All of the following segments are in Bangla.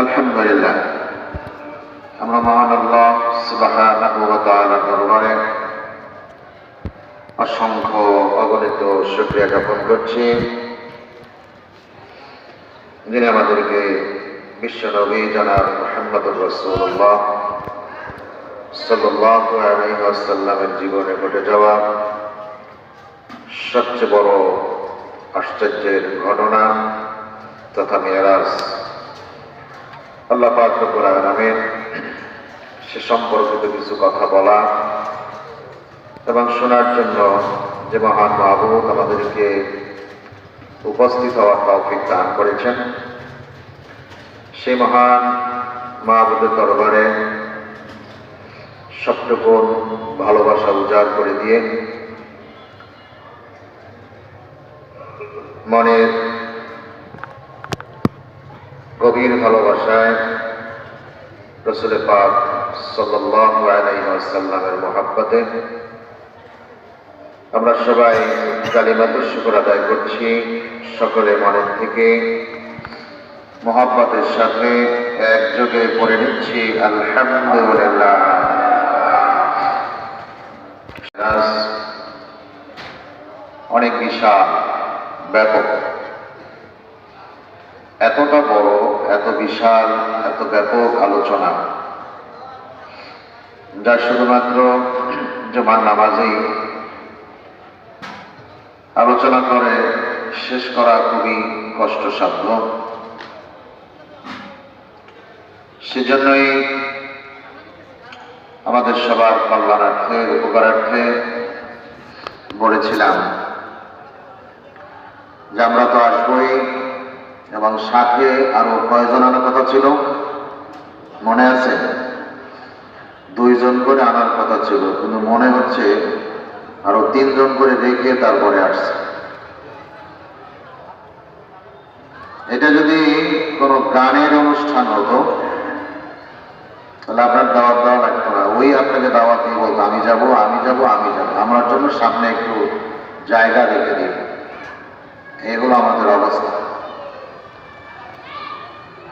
আলহামদুলিল্লাহ, আমরা মহান আল্লাহ সুবহানাহু ওয়া তাআলার দরবারে অসংখ্য অগণিত শুকরিয়া জ্ঞাপন করছি, যিনি আমাদেরকে বিশ্বনবী জনাব মুহাম্মদুর রাসূলুল্লাহ সাল্লাল্লাহু আলাইহি ওয়াসাল্লামের জীবনে ঘটে যাওয়া সবচেয়ে বড় আশ্চর্যের ঘটনা তথা মেরাজ আল্লাহ পাক রব্বুল আলামিন সে সম্পর্কিত কিছু কথা বলা এবং শোনার জন্য যে মহান মাহবুব আমাদেরকে উপস্থিত হওয়ার তৌফিক দান করেছেন, সেই মহান মাহবুবের দরবারে সবটুকু ভালোবাসা উজাড় করে দিয়ে মনের গভীর ভালোবাসায় রাসূল পাক সাল্লাল্লাহু আলাইহি ওয়াসাল্লামের মহব্বতে আমরা সবাই কালিমাতুশ শুকর আদায় করছি। সকলে মনের থেকে মহব্বতের সাথে একযোগে পড়ে নিচ্ছি আলহামদুলিল্লাহ। অনেক বিশাল, ব্যাপক, এতটা বড়, এত বিশাল, এত ব্যাপক আলোচনা, যা শুধুমাত্র জুমার নামাজেই আলোচনা করে শেষ করা খুবই কষ্টসাধ্য। সেজন্যই আমাদের সবার কল্যাণার্থে, উপকারার্থে বলেছিলাম যে আমরা তো আসবই, এবং সাথে আরো কয়জন আনার কথা ছিল মনে আছে? 2 জন করে আনার কথা ছিল, কিন্তু মনে হচ্ছে আরো 3 জন করে রেখে তারপরে আসছে। এটা যদি কোনো গানের অনুষ্ঠান হতো তাহলে আপনার দাওয়াত দেওয়া লাগতো না, ওই আপনাকে দাওয়াত দিয়ে বলতো আমি যাব, আমি যাব, আমি যাব, আমার জন্য সামনে একটু জায়গা রেখে দিন। এগুলো আমাদের অবস্থা।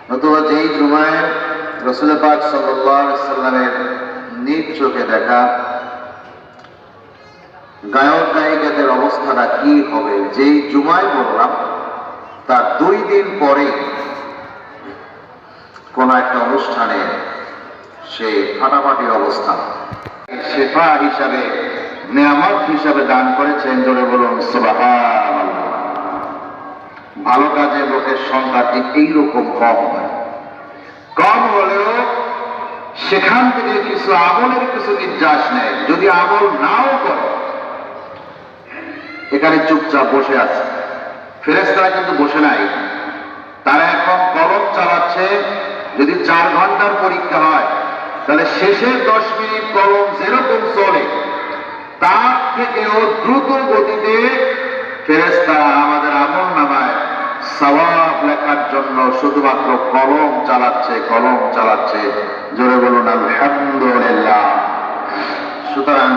নতুবা যেই জুমায় রাসূল পাক সাল্লাল্লাহু আলাইহি ওয়াসাল্লামের নিজ চোখে দেখা গায়ক গায়িকাদের অবস্থাটা কি হবে, যেই জুমায় বললাম তার 2 দিন পরে কোন একটা অনুষ্ঠানে সে ফাটাফাটি অবস্থা শেফা হিসাবে, নিয়ামত হিসাবে দান করেছেন। জোরে বলুন সুবহানাল্লাহ। ভালো কাজে লোকের সংখ্যা ঠিক এইরকম কম হয়, কম হলেও সেখান থেকে কিছু আমলের কিছু নির্যাস নেয়। যদি আমল নাও করে, এখানে চুপচাপ বসে আছে, ফেরেশতারা কিন্তু বসে নাই, তারা এখন কলম চালাচ্ছে। যদি 4 ঘন্টার পরীক্ষা হয় তাহলে শেষের 10 মিনিট কলম যেরকম চলে তার থেকেও দ্রুত গতিতে ফেরেশতারা আমাদের আমল নামায় সওয়াব লেখার জন্য শুধুমাত্র কলম চালাচ্ছে, কলম চালাচ্ছে। জোরে বলুন আলহামদুলিল্লাহ। সুতরাং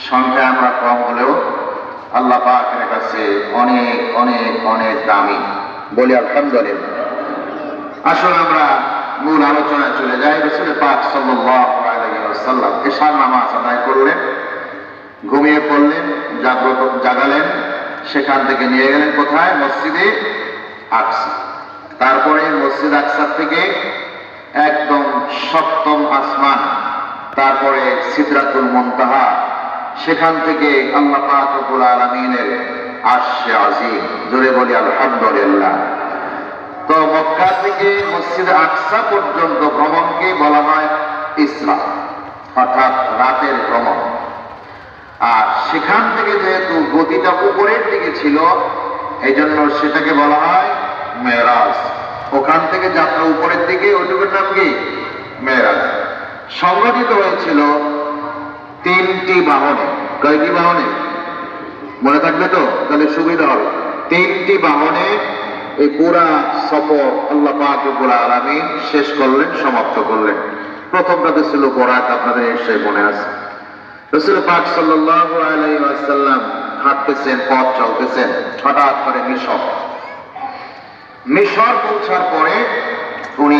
সংখ্যা আমরা কম হলেও আল্লাহ পাকের কাছে অনেক অনেক অনেক দামি, বলি আলহামদুলিল্লাহ। আসলে আমরা মূল আলোচনায় চলে যাই। রাসূল পাক সাল্লাল্লাহু আলাইহি ওয়াসাল্লাম এশার নামাজ আদায় করলেন, ঘুমিয়ে পড়লেন, জাগালেন, সেখান থেকে নিয়ে গেলেন কোথায়? মসজিদে আকসা। তারপরে মসজিদ আকসা থেকে একদম 7ম আসমান, তারপরে সিদরাতুল মুনতাহা, সেখান থেকে আল্লাহ পাক রব্বুল আলামিনের আরশে আজিম। জোরে বলি আলহামদুলিল্লাহ। তো মক্কা থেকে মসজিদ আকসা পর্যন্ত ভ্রমণকে বলা হয় ইসরা, অর্থাৎ রাতের ভ্রমণ। আর সেখান থেকে যেহেতু গতিটা উপরের দিকে ছিল, এই জন্য সেটাকে বলা হয় মেরাজ। ওখান থেকে যাত্রা উপরের দিকে, ওইটুকুর নাম কি? মেরাজ। সংগঠিত হয়েছিল 3টি বাহনে। কয়টি বাহনে মনে থাকবে তো? তাহলে সুবিধা হবে। 3টি বাহনে এই পুরা সফর আল্লাহ পাক রব্বুল আলামিন শেষ করলেন, সমাপ্ত করলেন। প্রথমটাতে ছিল বরাত, আপনাদের নিশ্চয়ই মনে আছে। রাসূল পাক সাল্লাল্লাহু আলাইহি ওয়াসাল্লাম হাঁটতেছেন, পথ চলতেছেন, হঠাৎ করে মিশর পৌঁছার পরে উনি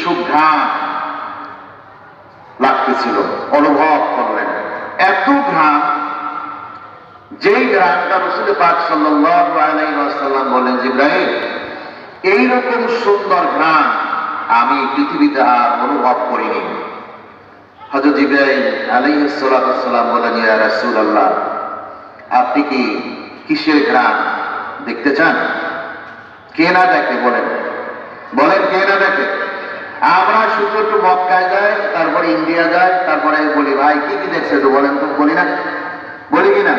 সুঘ্রাণ লাগতেছিল, অনুভব করলেন। এত ঘ্রাণ, যেই ঘ্রাণটা রাসূল পাক সাল্লাল্লাহু আলাইহি ওয়াসাল্লাম বলেন, জিবরাইল, এইরকম সুন্দর ঘ্রাণ আমি পৃথিবীতে আর অনুভব করিনি। হযরত জিবরাইল আলাইহিস সালাতু ওয়াস সালাম বলেন, ইয়া রাসূলুল্লাহ, আপনি কি কিসের ঘ্রাণ দেখতে চান? কে না দেখে বলেন, বলেন কে না দেখে? আমরা শুধু একটু মক্কায় যাই, তারপরে ইন্ডিয়া যাই, তারপরে বলি ভাই কি কি দেখছে তো বলেন, তো বলি না, বলি কিনা?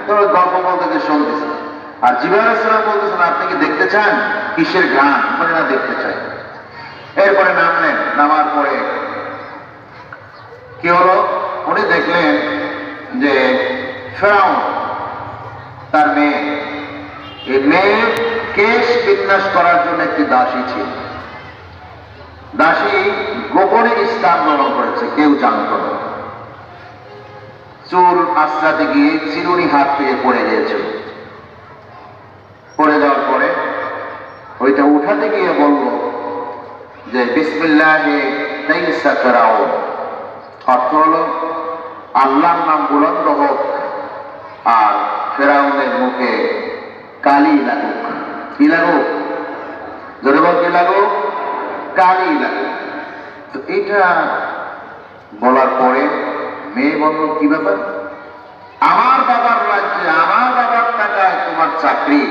তো গল্প বলতে শুনতেছে। আর জিবরাইল আলাইহিস সালাম বলতেছেন, আপনি কি দেখতে চান কিসের ঘ্রাণ? বলে না, দেখতে চাই। এরপরে নামলেন, নামার পরে কি হলো, উনি দেখলেন যে ফেরাউন তার মেয়ে, এই মেয়ে কেশ বিন্যাস করার জন্য একটি দাসী ছিল। দাসী গোপনে ইসলাম গ্রহণ করেছে, কেউ জানত না। চুল আশ্রাতে গিয়ে চিরুনি হাত থেকে পড়ে গিয়েছিল। পড়ে যাওয়ার পরে ওইটা উঠাতে গিয়ে বলল যে বিসমিল্লাহি তাইসা ফেরাউন, অর্থ হলো আল্লাহর নাম বুলন্দ হোক আর ফেরাউনের মুখে কালি লাগুক। কি লাগুক? জোরে বল, কি লাগুক? কালি লাগুক। তো এটা বলার পরে মেয়ে বলল, কি ব্যাপার? আমার বাবার রাজ্যে, আমার বাবার টাকায় তোমার চাকরি,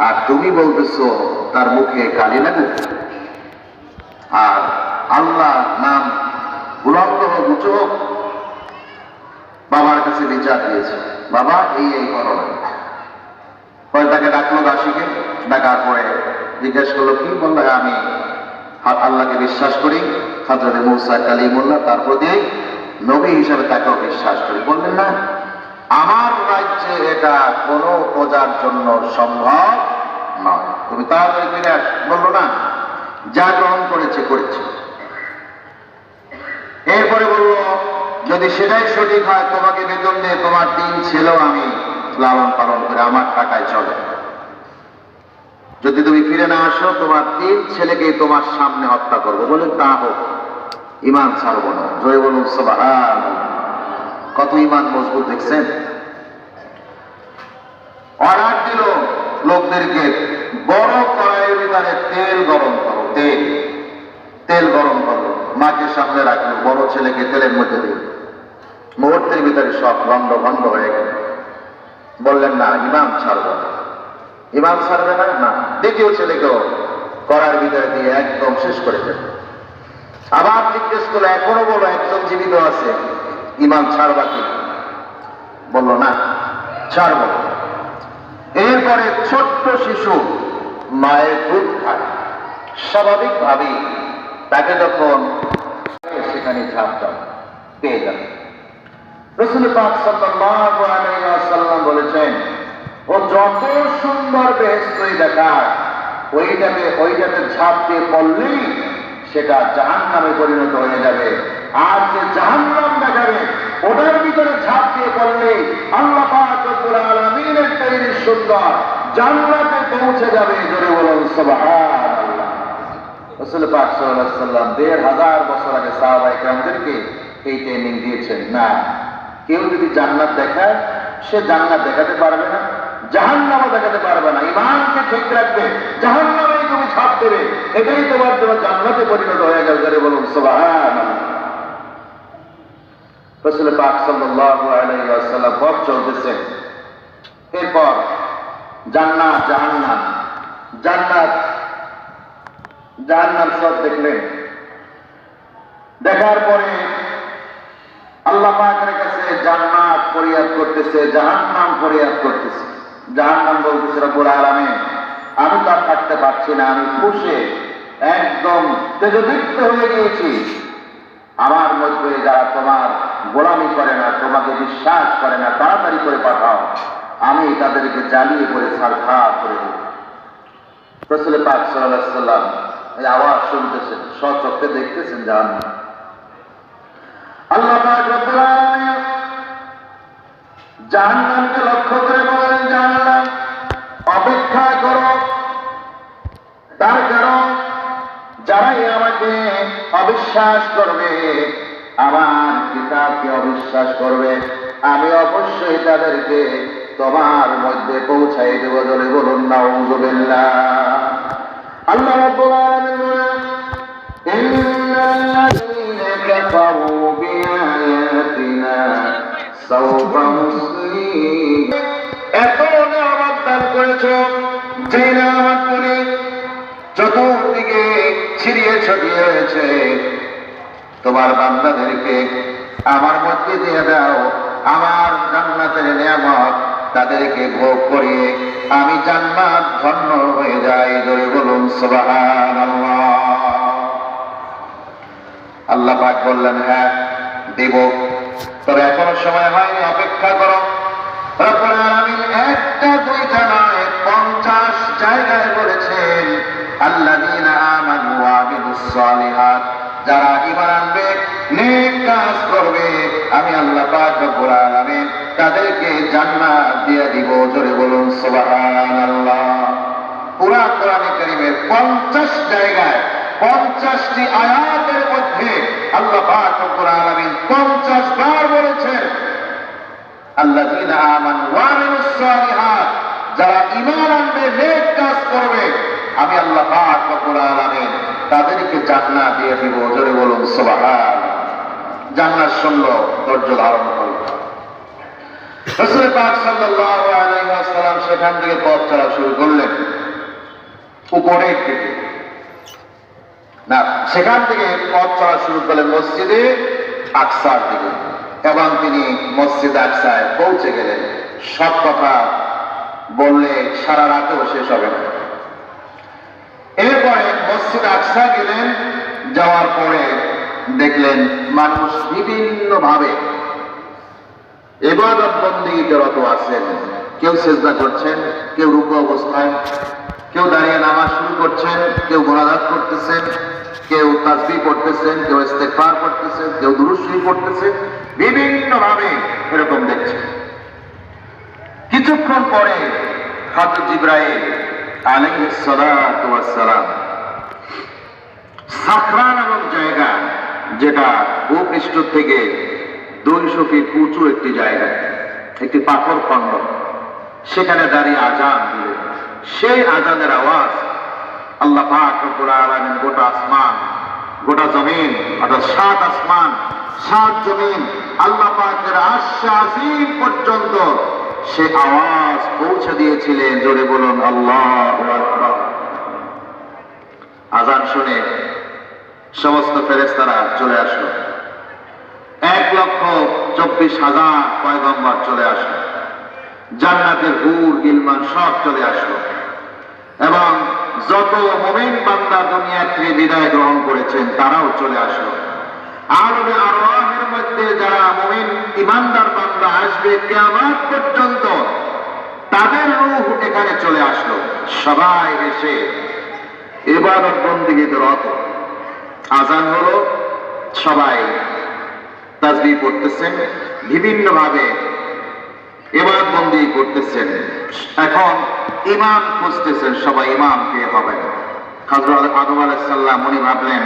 আর তুমি বলতেছো তার মুখে কালি লাগুক? আর আল্লাহ নাম বুলন্দ হোক, উঁচু হোক। বাবার কাছে বিচার দিয়েছে, বাবা এই এই করো না। পরে তাকে ডাকলো, দাসীকে ডাকার পরে জিজ্ঞেস করলো, কি? বললো, আমি আল্লাহকে বিশ্বাস করি, হযরত মূসা কালিমুল্লাহ তার প্রতি নবী হিসাবে তাকেও বিশ্বাস করি। বললেন, না, আমার রাজ্যে এটা কোনো প্রজার জন্য সম্ভব নয়, তুমি তাড়াতাড়ি ফিরে আস। বললো, না, যা গ্রহণ করেছে করেছে। এরপরে বলল, যদি সেটাই সঠিক হয়, তোমাকে বেতন দিয়ে তোমার 3 ছেলেও আমি লালন পালন করে আমার টাকায় চলে। যদি তুমি ফিরে না আসো, তোমার 3 ছেলেকে তোমার সামনে হত্যা করবো। বলে, তা হোক, ইমান ছাড়বো না। জয় বলুন সুবহানাল্লাহ। কত ইমান মজবুত দেখছেন। অর্ডার দিল লোকদেরকে, বড় কড়াইয়ের ভিতরে তেল গরম করো। তেল গরম করো, মাকে সামনে রাখলো, বড় ছেলেকে তেলের মধ্যে দিল। মুহূর্তের ভিতরে সব লন্ড ভন্ড হয়ে গেল। বললেন, না, ইমান ছাড়বো না। ইমান ছাড়বে না? না। দ্বিতীয় ছেলেকেও করার ভিতরে দিয়ে একদম শেষ করে দেবে। আবার জিজ্ঞেস করলো, এখনো বলো একজন জীবিত আছে, ইমান ছাড়বা কি? বললো, না, ছাড়ব। এরপরে ছোট্ট শিশু মায়ের দুধ খায়, স্বাভাবিকভাবেই তাকে যখন সেখানে ঝাঁপ দাও, পেয়ে যাবে। রাসূল পাক সাল্লাল্লাহু আলাইহি ওয়াসাল্লাম বলেছেন, ও যত সুন্দর বেহেশতই দেখায়, ওইটাতে ঝাঁপ দিয়ে পড়লেই সেটা জাহান্নামে পরিণত হয়ে যাবে। আর যে জাহান্নাম দেখাবে, ওটার ভিতরে ঝাঁপ দিয়ে পড়লেই আল্লাহ পাক রব্বুল আলামিনের তৈরি সুন্দর জান্নাতে পৌঁছে যাবে। জোরে বলুন সুবহানাল্লাহ। রাসূল পাক সাল্লাল্লাহু আলাইহি ওয়াসাল্লাম 1500 বছর আগে সাহাবায়ে কেরামদেরকে এই ট্রেনিং দিয়েছেন। না, কেউ যদি জান্নাত দেখায়, সে জান্নাত দেখাতে পারবে না, জাহান্নামও দেখাতে পারবে না। ঈমানকে ঠিক রাখবে, জাহান্নামেই তুমি ছাপ দেবে, এটাই তোমার জান্নাতে পরিণত হয়ে গেল। যারা বলুন সুবহানাল্লাহ। রাসূল পাক সাল্লাল্লাহু আলাইহি ওয়াসাল্লাম পথ চলতেছেন। এরপর জান্নাত, জাহান্নাম, জান্নাত জাহান্নাম সব দেখলেন। দেখার পরে আল্লাহ পাকের কাছে জান্নাত ফরিয়াদ করতেছে, জাহান্নাম ফরিয়াদ করতেছে। জাহান্নাম বলতেছে, রব্বুল আলামিন, আমি তো আর থাকতে পারছি না, আমি খুশে একদম তেজদীপ্ত হয়ে গিয়েছি। আমার মধ্যে যারা তোমার গোলামি করে না, তোমাকে বিশ্বাস করে না, তাড়াতাড়ি করে পাঠাও, আমি তাদেরকে জ্বালিয়ে করে ছারখার করে দেব। রাসূল পাক সাল্লাল্লাহু আলাইহি ওয়াসাল্লাম এই আওয়াজ শুনতেছেন, স্বচক্ষে দেখতেছেন জাহান্নাম। আল্লাহ পাক রব্বুল আলামিন জাহান্নামকে লক্ষ্য করে বলেন, জাহান্নাম অপেক্ষা করো, তার কারণ যারাই আমাকে অবিশ্বাস করবে, আমার কিতাবকে অবিশ্বাস করবে, আমি অবশ্যই তাদেরকে তোমার মধ্যে পৌঁছাই দেব। বলে বলুন নাউযুবিল্লাহ। আল্লাহ রাব্বুল আলামিন বলেন, ইন্নাল্লাযীনা কাফারু বিআয়াতিনা সাওফা নুসলিহিম। এত নিয়ামত দান করেছো, যে নিয়ামতগুলি চতুর্দিকে ছিড়িয়ে ছড়িয়ে রয়েছে, তোমার বান্দাদেরকে আমার মধ্যে দিয়ে দাও। আমার জান্নাতের নিয়ামত তাদেরকে ভোগ করিয়ে আমি জান্নাত ধন্য হয়ে যাই। জোরে বলুন সুবহানাল্লাহ। আল্লাহ পাক বললেন, হ্যাঁ দেব, তবে এখনো সময় হয়নি, অপেক্ষা করো। রব্বুল আলামিন একটা দুইটা নয় 50 জায়গায় বলেছেন, আল্লাযীনা আমানু ওয়া আমিলুস সালিহাত, যারা ঈমান আনবে, নেক কাজ করবে, আমি আল্লাহ পাক রব্বুল আলামিন তাদেরকে জান্নাত দিয়ে দিব। জোরে বলুন সুবহানাল্লাহ। পুরা কোরআনে কারীমের 50 জায়গায় 50টি আয়াতের মধ্যে আল্লাহ পাক রব্বুল আলামিন 50 বার বলেছেন আল্লাযীনা আমানু ওয়া আমিলুস সালিহাত, যারা ঈমান আনবে, নেক কাজ করবে, আমি আল্লাহ পাক রব্বুল আলামিন তাদেরকে জান্নাত দিয়ে দিব। জোরে বলুন সুবহানাল্লাহ। জান্নাত শুনলো, ধৈর্য ধারণ করলো। রাসূল পাক সাল্লাল্লাহু আলাইহি ওয়াসাল্লাম সেখান থেকে পথ চলা শুরু করলেন উপরের দিকে। না, সেখান থেকে পথ চলা শুরু করলেন মসজিদে আকসার দিকে, এবং তিনি মসজিদ আকসায় পৌঁছে গেলেন। সব কথা বললে সারা রাতেও শেষ হবে না। এরপরে মসজিদ আকসা গেলেন, যাওয়ার পরে দেখলেন মানুষ বিভিন্ন ভাবে ইবাদত বন্দেগীতে রত আছেন। কেউ সিজদা করছেন, কেউ রুকু অবস্থায়, কেউ দাঁড়িয়ে নামাজ শুরু করছেন, কেউ মুনাজাত করতেছেন, কেউ তাসবিহ পড়তেছেন, কেউ ইস্তিগফার করতেছেন, কেউ দুরূদ শরীফ পড়তেছেন, বিভিন্ন ভাবে এরকম দেখছেন। কিছুক্ষণ পরে হযরত জিবরাইল আলাইহিস সালাতু ওয়াস সালাম সাখরা নামক জায়গা, যেটা ভূপৃষ্ঠ থেকে 200 ফিট উঁচু একটি জায়গা, একটি পাথর খণ্ড, সেখানে দাঁড়িয়ে আযান দিলেন। সেই আযানের আওয়াজ আল্লাহ পাক রব্বুল আলামিন গোটা আসমান, গোটা জমিন, অর্থাৎ 7 আসমান 7 জমিন, আল্লাহ পাকের আরশ আজিম পর্যন্ত সে আওয়াজ পৌঁছে দিয়েছিলেন। জোরে বলুন আল্লাহু আকবার। আযান শুনে সমস্ত ফেরেশতারা চলে আসলো। 1,24,000 পয়গম্বর চলে আসলো। জান্নাতের হুর গিলমান সব চলে আসলো, এবং যত মুমিন বান্দা দুনিয়া থেকে বিদায় গ্রহণ করেছেন তারাও চলে আসলো। আরবে আরওয়াহের মধ্যে যারা মুমিন ঈমানদার বান্দা আসবে কিয়ামত পর্যন্ত, তাদের রূহ এখানে চলে আসলো। সবাই এসে ইবাদত বন্দেগীতে রত। আযান হলো, সবাই তাসবিহ পড়তেছেন, বিভিন্ন ভাবে ইবাদত বন্দেগী করতেছেন। এখন ইমাম খুঁজতেছেন, সবাই ইমাম কে হবে। হযরত আদম আলাইহিস সালাম উনি ভাবলেন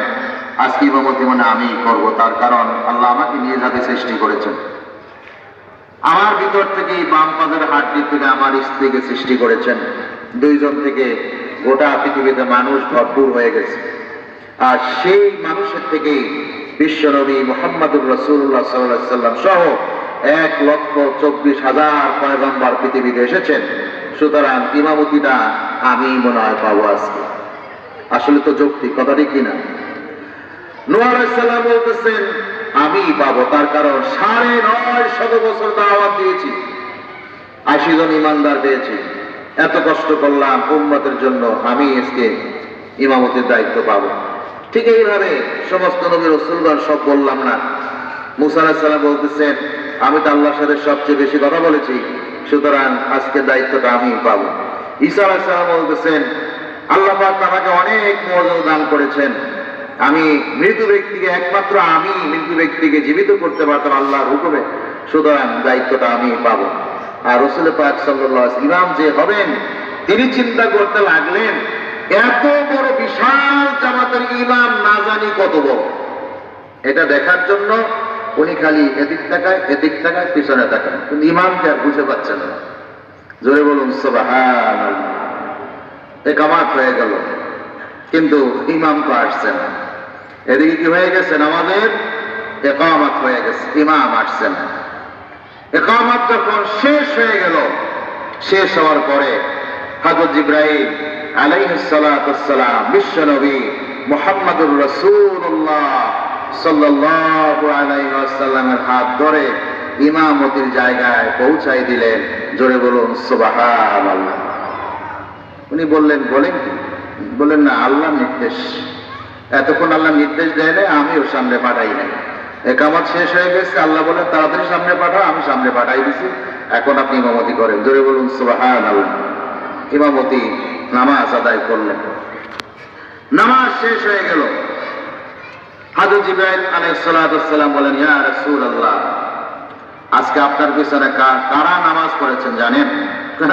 আজকে ইমামতি মনে আমি করব, তার কারণ আল্লাহ আমাকে নিজ হাতে সৃষ্টি করেছেন। আমার ভিতর থেকে বাম পাদের হাড়টি থেকে আমার স্ত্রীকে সৃষ্টি করেছেন। 2 জন থেকে গোটা পৃথিবীতে মানুষ ভরপুর হয়ে গেছে। আর সেই মানুষের থেকেই বিশ্বনবী মুহাম্মদুর রাসূলুল্লাহ সাল্লাল্লাহু আলাইহি ওয়াসাল্লাম সহ 1,24,000 পয়গম্বর পৃথিবীতে এসেছেন। সুতরাং ইমামতিটা আমি মনে হয় পাবো আজকে। আসলে তো যৌক্তিক কথাটি কিনা? নূহ আলাইহিস সালাম বলতেছেন আমি পাবো, তার কারণ 950 বছর দাওয়াত দিয়েছি, 80 জন ইমানদার পেয়েছি, এত কষ্ট করলাম উম্মতের জন্য, আমি আজকে ইমামতির দায়িত্ব পাবো। ঠিক এইভাবে সমস্ত নবী রাসূলগণ সব বললাম না। মুসা আলাইহিস সালাম বলতেছেন আমি তো আল্লাহর সাথে সবচেয়ে বেশি কথা বলেছি, সুতরাং আজকে দায়িত্বটা আমি পাবো। ঈসা আলাইহিস সালাম বলতেছেন আল্লাহ পাক আমাকে অনেক মুআজিজা দান করেছেন, আমি মৃত ব্যক্তিকে, একমাত্র আমি মৃত ব্যক্তিকে জীবিত করতে পারতাম আল্লাহর হুকুমে, সুতরাং দায়িত্বটা আমি পাবো। আর রাসূল পাক সাল্লাল্লাহু আলাইহি ইমাম যে হবেন, তিনি চিন্তা করতে লাগলেন এত বড় বিশাল জামাতের ইমাম কত বড়, এটা দেখার জন্য উনি খালি এদিক তাকায় পিছনে তাকান, কিন্তু ইমামকে আর বুঝে পাচ্ছেন না। জোরে বলুন সুবহানাল্লাহ। ইকামত হয়ে গেল, কিন্তু ইমাম তো আসছে না। এদিকে কি হয়ে গেছে, আমাদের ইকামত হয়ে গেছে, ইমাম আসছে না। ইকামত যখন শেষ হয়ে গেল, শেষ হওয়ার পরে হযরত জিবরাইল আলাইহিস সালাতু ওয়াস সালাম বিশ্বনবী মুহাম্মদুর রাসূলুল্লাহ সাল্লাল্লাহু আলাইহি ওয়াসাল্লামের হাত ধরে ইমামতির জায়গায় পৌঁছাই দিলেন। জোরে বলুন সুবহানাল্লাহ। উনি বললেন কি? বললেন না, আল্লাহর নির্দেশ। এতক্ষণ আল্লাহ নির্দেশ দেয় না, আমিও সামনে পাঠাই নাই। ইকামত শেষ হয়ে গেছে, আল্লাহ বলেন তাড়াতাড়ি সামনে পাঠাও, আমি সামনে পাঠাই দিছি, এখন আপনি ইমামতি করেন। জোরে বলুন সুবহানাল্লাহ। ইমামতি নামাজ আদায় করলেন। নামাজ শেষ হয়ে গেল। হযরত জিবরাইল আলাইহিস সালাতু ওয়াস সালাম বলেন, ইয়া রাসূলুল্লাহ, আজকে আপনার পিছনে কারা নামাজ পড়েছেন জানেন?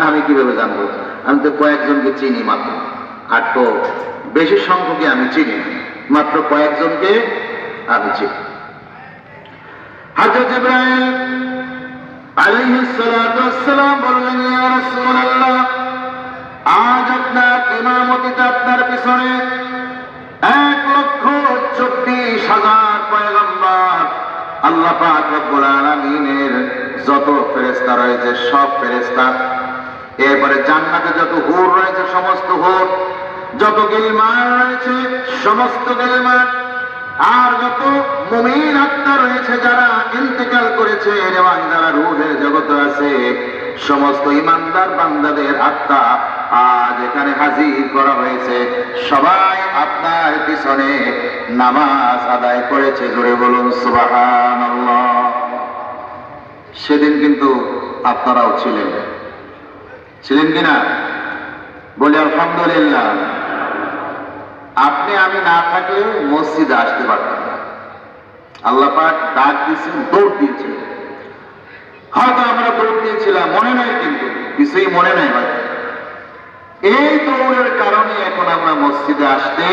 আমি কিভাবে জানবো? আমি তো কয়েকজনকে চিনি মাত্র, আর তো বেশি সংখ্যকে আমি চিনি না, মাত্র কয়েকজনকে আমি চিনি। হযরত জিবরাইল আলাইহিস সালাতু ওয়াস সালাম বললেন, ইয়া রাসূলুল্লাহ, আজ আপনার ইমামতিতে আপনার পিছনে 1,24,000 পয়গম্বর, আল্লাহ পাক রব্বুল আলামিনের যত ফেরেশতা রয়েছে সব ফেরেশতা, এরপরে জান্নাতে যত হুর রয়েছে সমস্ত হুর, যত গিলমান রয়েছে সমস্ত গিলমান, আর যত মুমিন আত্মা রয়েছে যারা ইন্তেকাল করেছে এবং যারা রূহের জগতে আছে, সমস্ত ইমানদার বান্দাদের আত্মা আজ এখানে হাজির করা হয়েছে। সবাই আপনার পিছনে নামাজ আদায় করেছে। জোরে বলুন সুবহানাল্লাহ। সেদিন কিন্তু আপনারাও ছিলেন কিনা? বলি আলহামদুলিল্লাহ। আপনি আমি না থাকলে মসজিদে আসতে পারতাম না। আল্লাহ পাক ডাক দিয়েছেন, দৌড় দিয়েছেন। হয়তো আমরা দৌড় দিয়েছিলাম, মনে নাই, কিন্তু কিছুই মনে নাই। ভাই, এই দৌড়ের কারণে এখন আমরা মসজিদে আসতে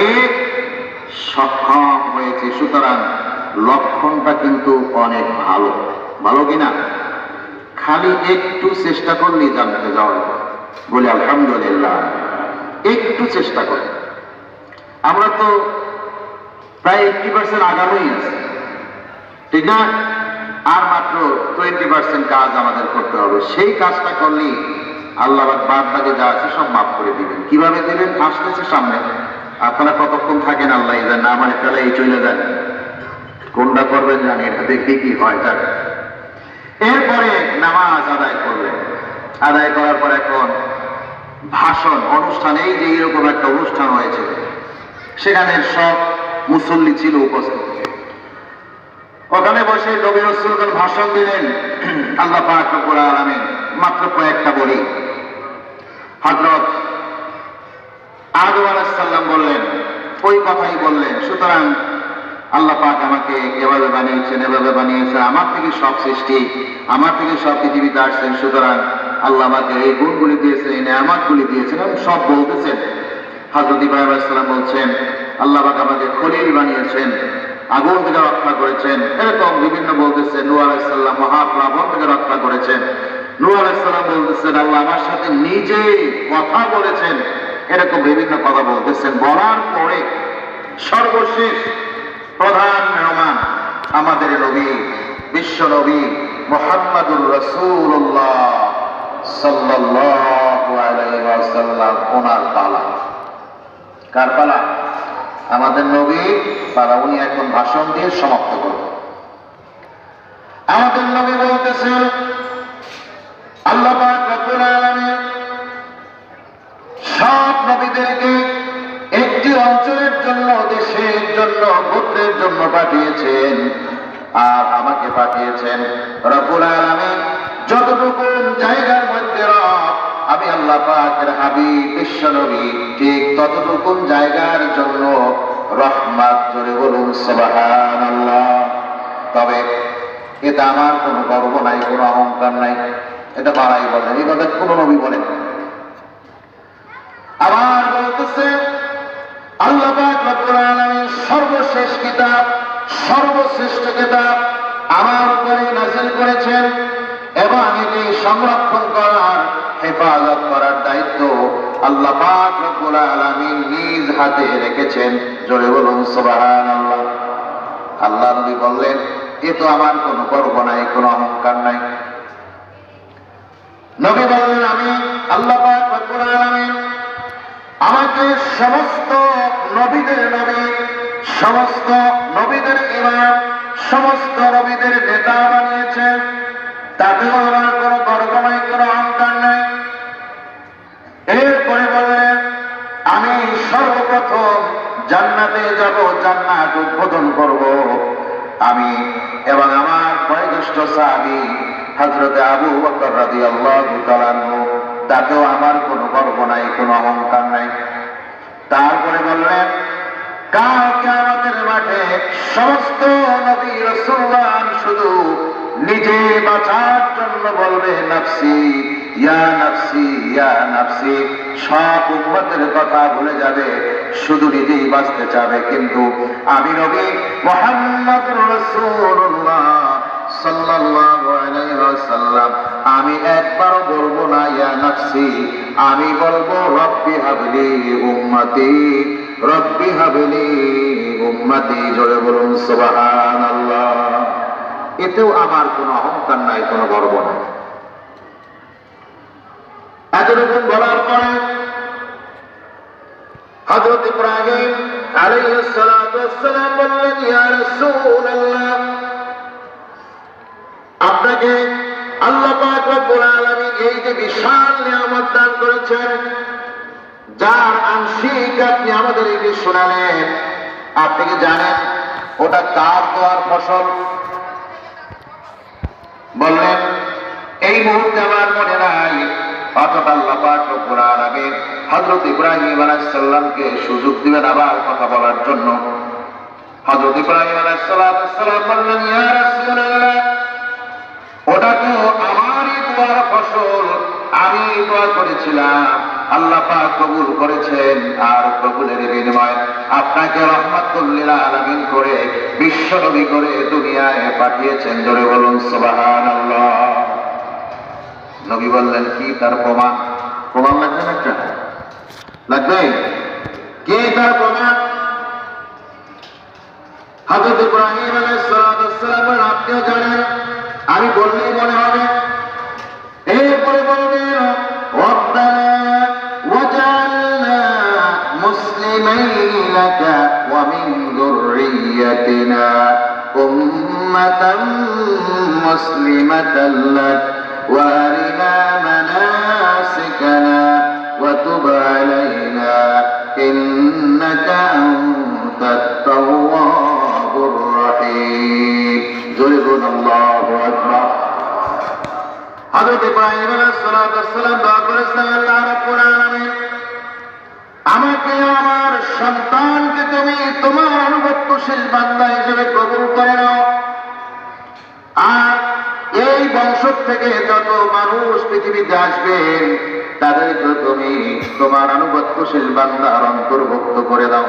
সক্ষম হয়েছি। সুতরাং লক্ষণটা কিন্তু অনেক ভালো, ভালো কিনা? খালি একটু চেষ্টা করলেই জানতে যাওয়া। বলি আলহামদুলিল্লাহ। একটু চেষ্টা করি। আমরা তো প্রায় 80% আগানোই আছে, ঠিক না? আর মাত্র 20% কাজ আমাদের করতে হবে। সেই কাজটা করলেই আল্লাহ বাদ বাকি যা আছে সব মাফ করে দিবেন। কিভাবে দিবেন? আসতেছে সামনে। আপনারা কতক্ষণ থাকেন আল্লাহ জানেন, আমার ফেলাই চলে যান। কোনটা করবেন জানি, এটা দেখি কি হয়। তার এরপরে নামাজ আদায় করলেন। আদায় করার পর এখন ভাষণ অনুষ্ঠান, এই যে এরকম একটা অনুষ্ঠান হয়েছে, সেখানে সব মুসল্লি ছিল উপস্থিত। ওখানে বসে নবী রাসূলগণ ভাষণ দিলেন। আল্লাহ পাক রব্বুল আলামিন মাত্র কয়েকটা বলি। হযরত আদম আলাইহিস সালাম বললেন, ওই কথাই বললেন। সুতরাং আল্লাহ পাক আমাকে এভাবে বানিয়েছেন, এভাবে বানিয়েছেন, আমার থেকে সব সৃষ্টি, আমার থেকে সব পৃথিবীতে আসছেন। সুতরাং আল্লাহ আমাকে এই গুণগুলি দিয়েছেন, এই নেয়ামতগুলি দিয়েছেন, এবং সব বলতেছেন। হযরত ইব্রাহিম আলাইহিস সালাম বলছেন, আল্লাহ পাক আমাকে খলিল বানিয়েছেন, আগুন থেকে রক্ষা করেছেন, এরকম বিভিন্ন বলতেছেন। নূহ আলাইহিস সালাম মহাপ্লাবন থেকে রক্ষা করেছেন। নূহ আলাইহিস সালাম বলতেছেন, আল্লাহ আমার সাথে নিজে কথা বলেছেন, এরকম বিভিন্ন কথা বলতেছেন। বলার পরে সর্বশেষ প্রধান মেহমান আমাদের নবী, বিশ্ব নবী মুহাম্মদুর রাসূলুল্লাহ সাল্লাল্লাহু আলাইহি ওয়াসাল্লাম, ওনার পালা। কার পালা? আমাদের নবী পালা। উনি এখন ভাষণ দিয়ে সমাপ্ত করবেন। আমাদের নবী বলতেছেন, আল্লাহ পাক রব্বুল আলামিন সব নবীদেরকে একটি অঞ্চলের জন্য, দেশের জন্য, গোত্রের জন্য পাঠিয়েছেন, আর আমাকে পাঠিয়েছেন। রব্বুল আলামিন যতটুকু জায়গার মধ্যে আমি আল্লাহ পাকের হাবিব বিশ্ব নবী ঠিক ততটুকু জায়গার জন্য রহমত। জোরে বলুন সুবহানাল্লাহ। তবে এটা আমার কোনো গর্ব নাই, কোনো অহংকার নাই, এটা বাড়াই বলেন, এই কথা কোন নবী বলেন। আবার বলতেছে আল্লাহ পাক রব্বুল আলামিন সর্বশেষ কিতাব, সর্বশ্রেষ্ঠ কিতাব আমার উপরে নাযিল করেছেন এবং এটি সংরক্ষণ করার, হেফাজত করার দায়িত্ব আল্লাহ পাক রব্বুল আলামিন নিজ হাতে রেখেছেন। জোরে বলুন সুবহানাল্লাহ। আল্লাহ নবী বললেন, এ তো আমার কোনো গর্ব নাই, কোনো অহংকার নাই। নবী বললেন, আমি আল্লাহ পাক রব্বুল আলামিন আমাকে সমস্ত নবীদের নবী, সমস্ত নবীদের ইমাম, সমস্ত নবীদের নেতা বানিয়েছেন। তাতেও আমার কোনো গর্ব নাই, কোনো অহংকার নাই। এরপরে বললেন, আমি সর্বপ্রথম জান্নাতে যাব, জান্নাত উদ্বোধন করব আমি এবং আমার বয়োজ্যেষ্ঠ সাহাবী হযরত আবু বকর রাদিয়াল্লাহু তাআলা আনহু। তাতেও আমার কোনো গর্ব নাই, কোনো অহংকার নাই। তারপরে বললেন, কাল কিয়ামতের মাঠে সমস্ত নবী রাসূলগণ শুধু নিজে বাঁচার জন্য বলবে নাফসি ইয়া নাফসি ইয়া নাফসি, সব উম্মতের কথা ভুলে যাবে, শুধু নিজেই বাঁচতে চাবে। কিন্তু আমি নবী মুহাম্মদুর রাসূলুল্লাহ সাল্লাল্লাহু আলাইহি ওয়াসাল্লাম আমি একবারও বলবো না ইয়া নাফসি, আমি বলবো রব্বি হাবলি উম্মতি, রব্বি হাবলি উম্মতি। জোরে বলুন সুবহানাল্লাহ। এতেও আমার কোনো অহংকার নাই, কোনো গর্ব নাই। এতটুকু বলার পরে হযরত ইব্রাহিম আলাইহিস সালাতু ওয়াস সালাম বললেন, ইয়া রাসূলুল্লাহ, আপনাকে আল্লাহ পাক রব্বুল আলামিন এই যে বিশাল নিয়ামত দান করেছেন, যার আংশিক আপনি আমাদের এই শোনালেন, আপনি কি জানেন ওটা কার দোয়ার ফসল? বললেন, এই মুহূর্তে আমার মনে নাই। অথবা আল্লাহ পাক রব্বুল আলামিন হযরত ইব্রাহিম আলাইহিস সালামকে সুযোগ দিবেন আবার কথা বলার জন্য। হযরত ইব্রাহিম আলাইহিস সালাম বললেন, ইয়া রাসূলুল্লাহ, ওটা তো আমারই দোয়ার ফসল, আমি দোয়া করেছিলাম, আল্লাহ পাক কবুল করেছেন, আর কবুলের বিনিময়ে আপনাকে রাহমাতুল লিল আলামিন করে, বিশ্ব নবী করে দুনিয়ায় পাঠিয়েছেন। জোরে বলুন সুবহানাল্লাহ। নবী বললেন, কি তার প্রমাণ? প্রমাণ লাগবে না? একটা লাগবে। কি তার প্রমাণ? হযরত ইব্রাহিম আলাইহিস সালাম আপনিও জানেন, আমি বললেই মনে হবে। এরপরে বলবেন, রব্বানা ওয়াজআলনা মুসলিমাইনি লাকা ওয়া মিন যুররিয়্যাতিনা উম্মাতান মুসলিমাতান লাক ওয়া আরিনা মানাসিকানা ওয়া তুব আলাইনা ইন্নাকা আনতাত তাওয়াবুর রহিম। জোরে বলুন আল্লাহু আকবার। হযরত ইব্রাহিম আলাইহিস সালাম দোয়া করেছেন, আল্লাহ রাব্বুল আলামিন, আমাকে আমার সন্তানকে তুমি তোমার আনুগত্যশীল বান্দা হিসেবে কবুল করে নাও, আর এই বংশ থেকে যত মানুষ পৃথিবীতে আসবেন তাদেরকে তুমি তোমার আনুগত্যশীল বান্দার অন্তর্ভুক্ত করে দাও।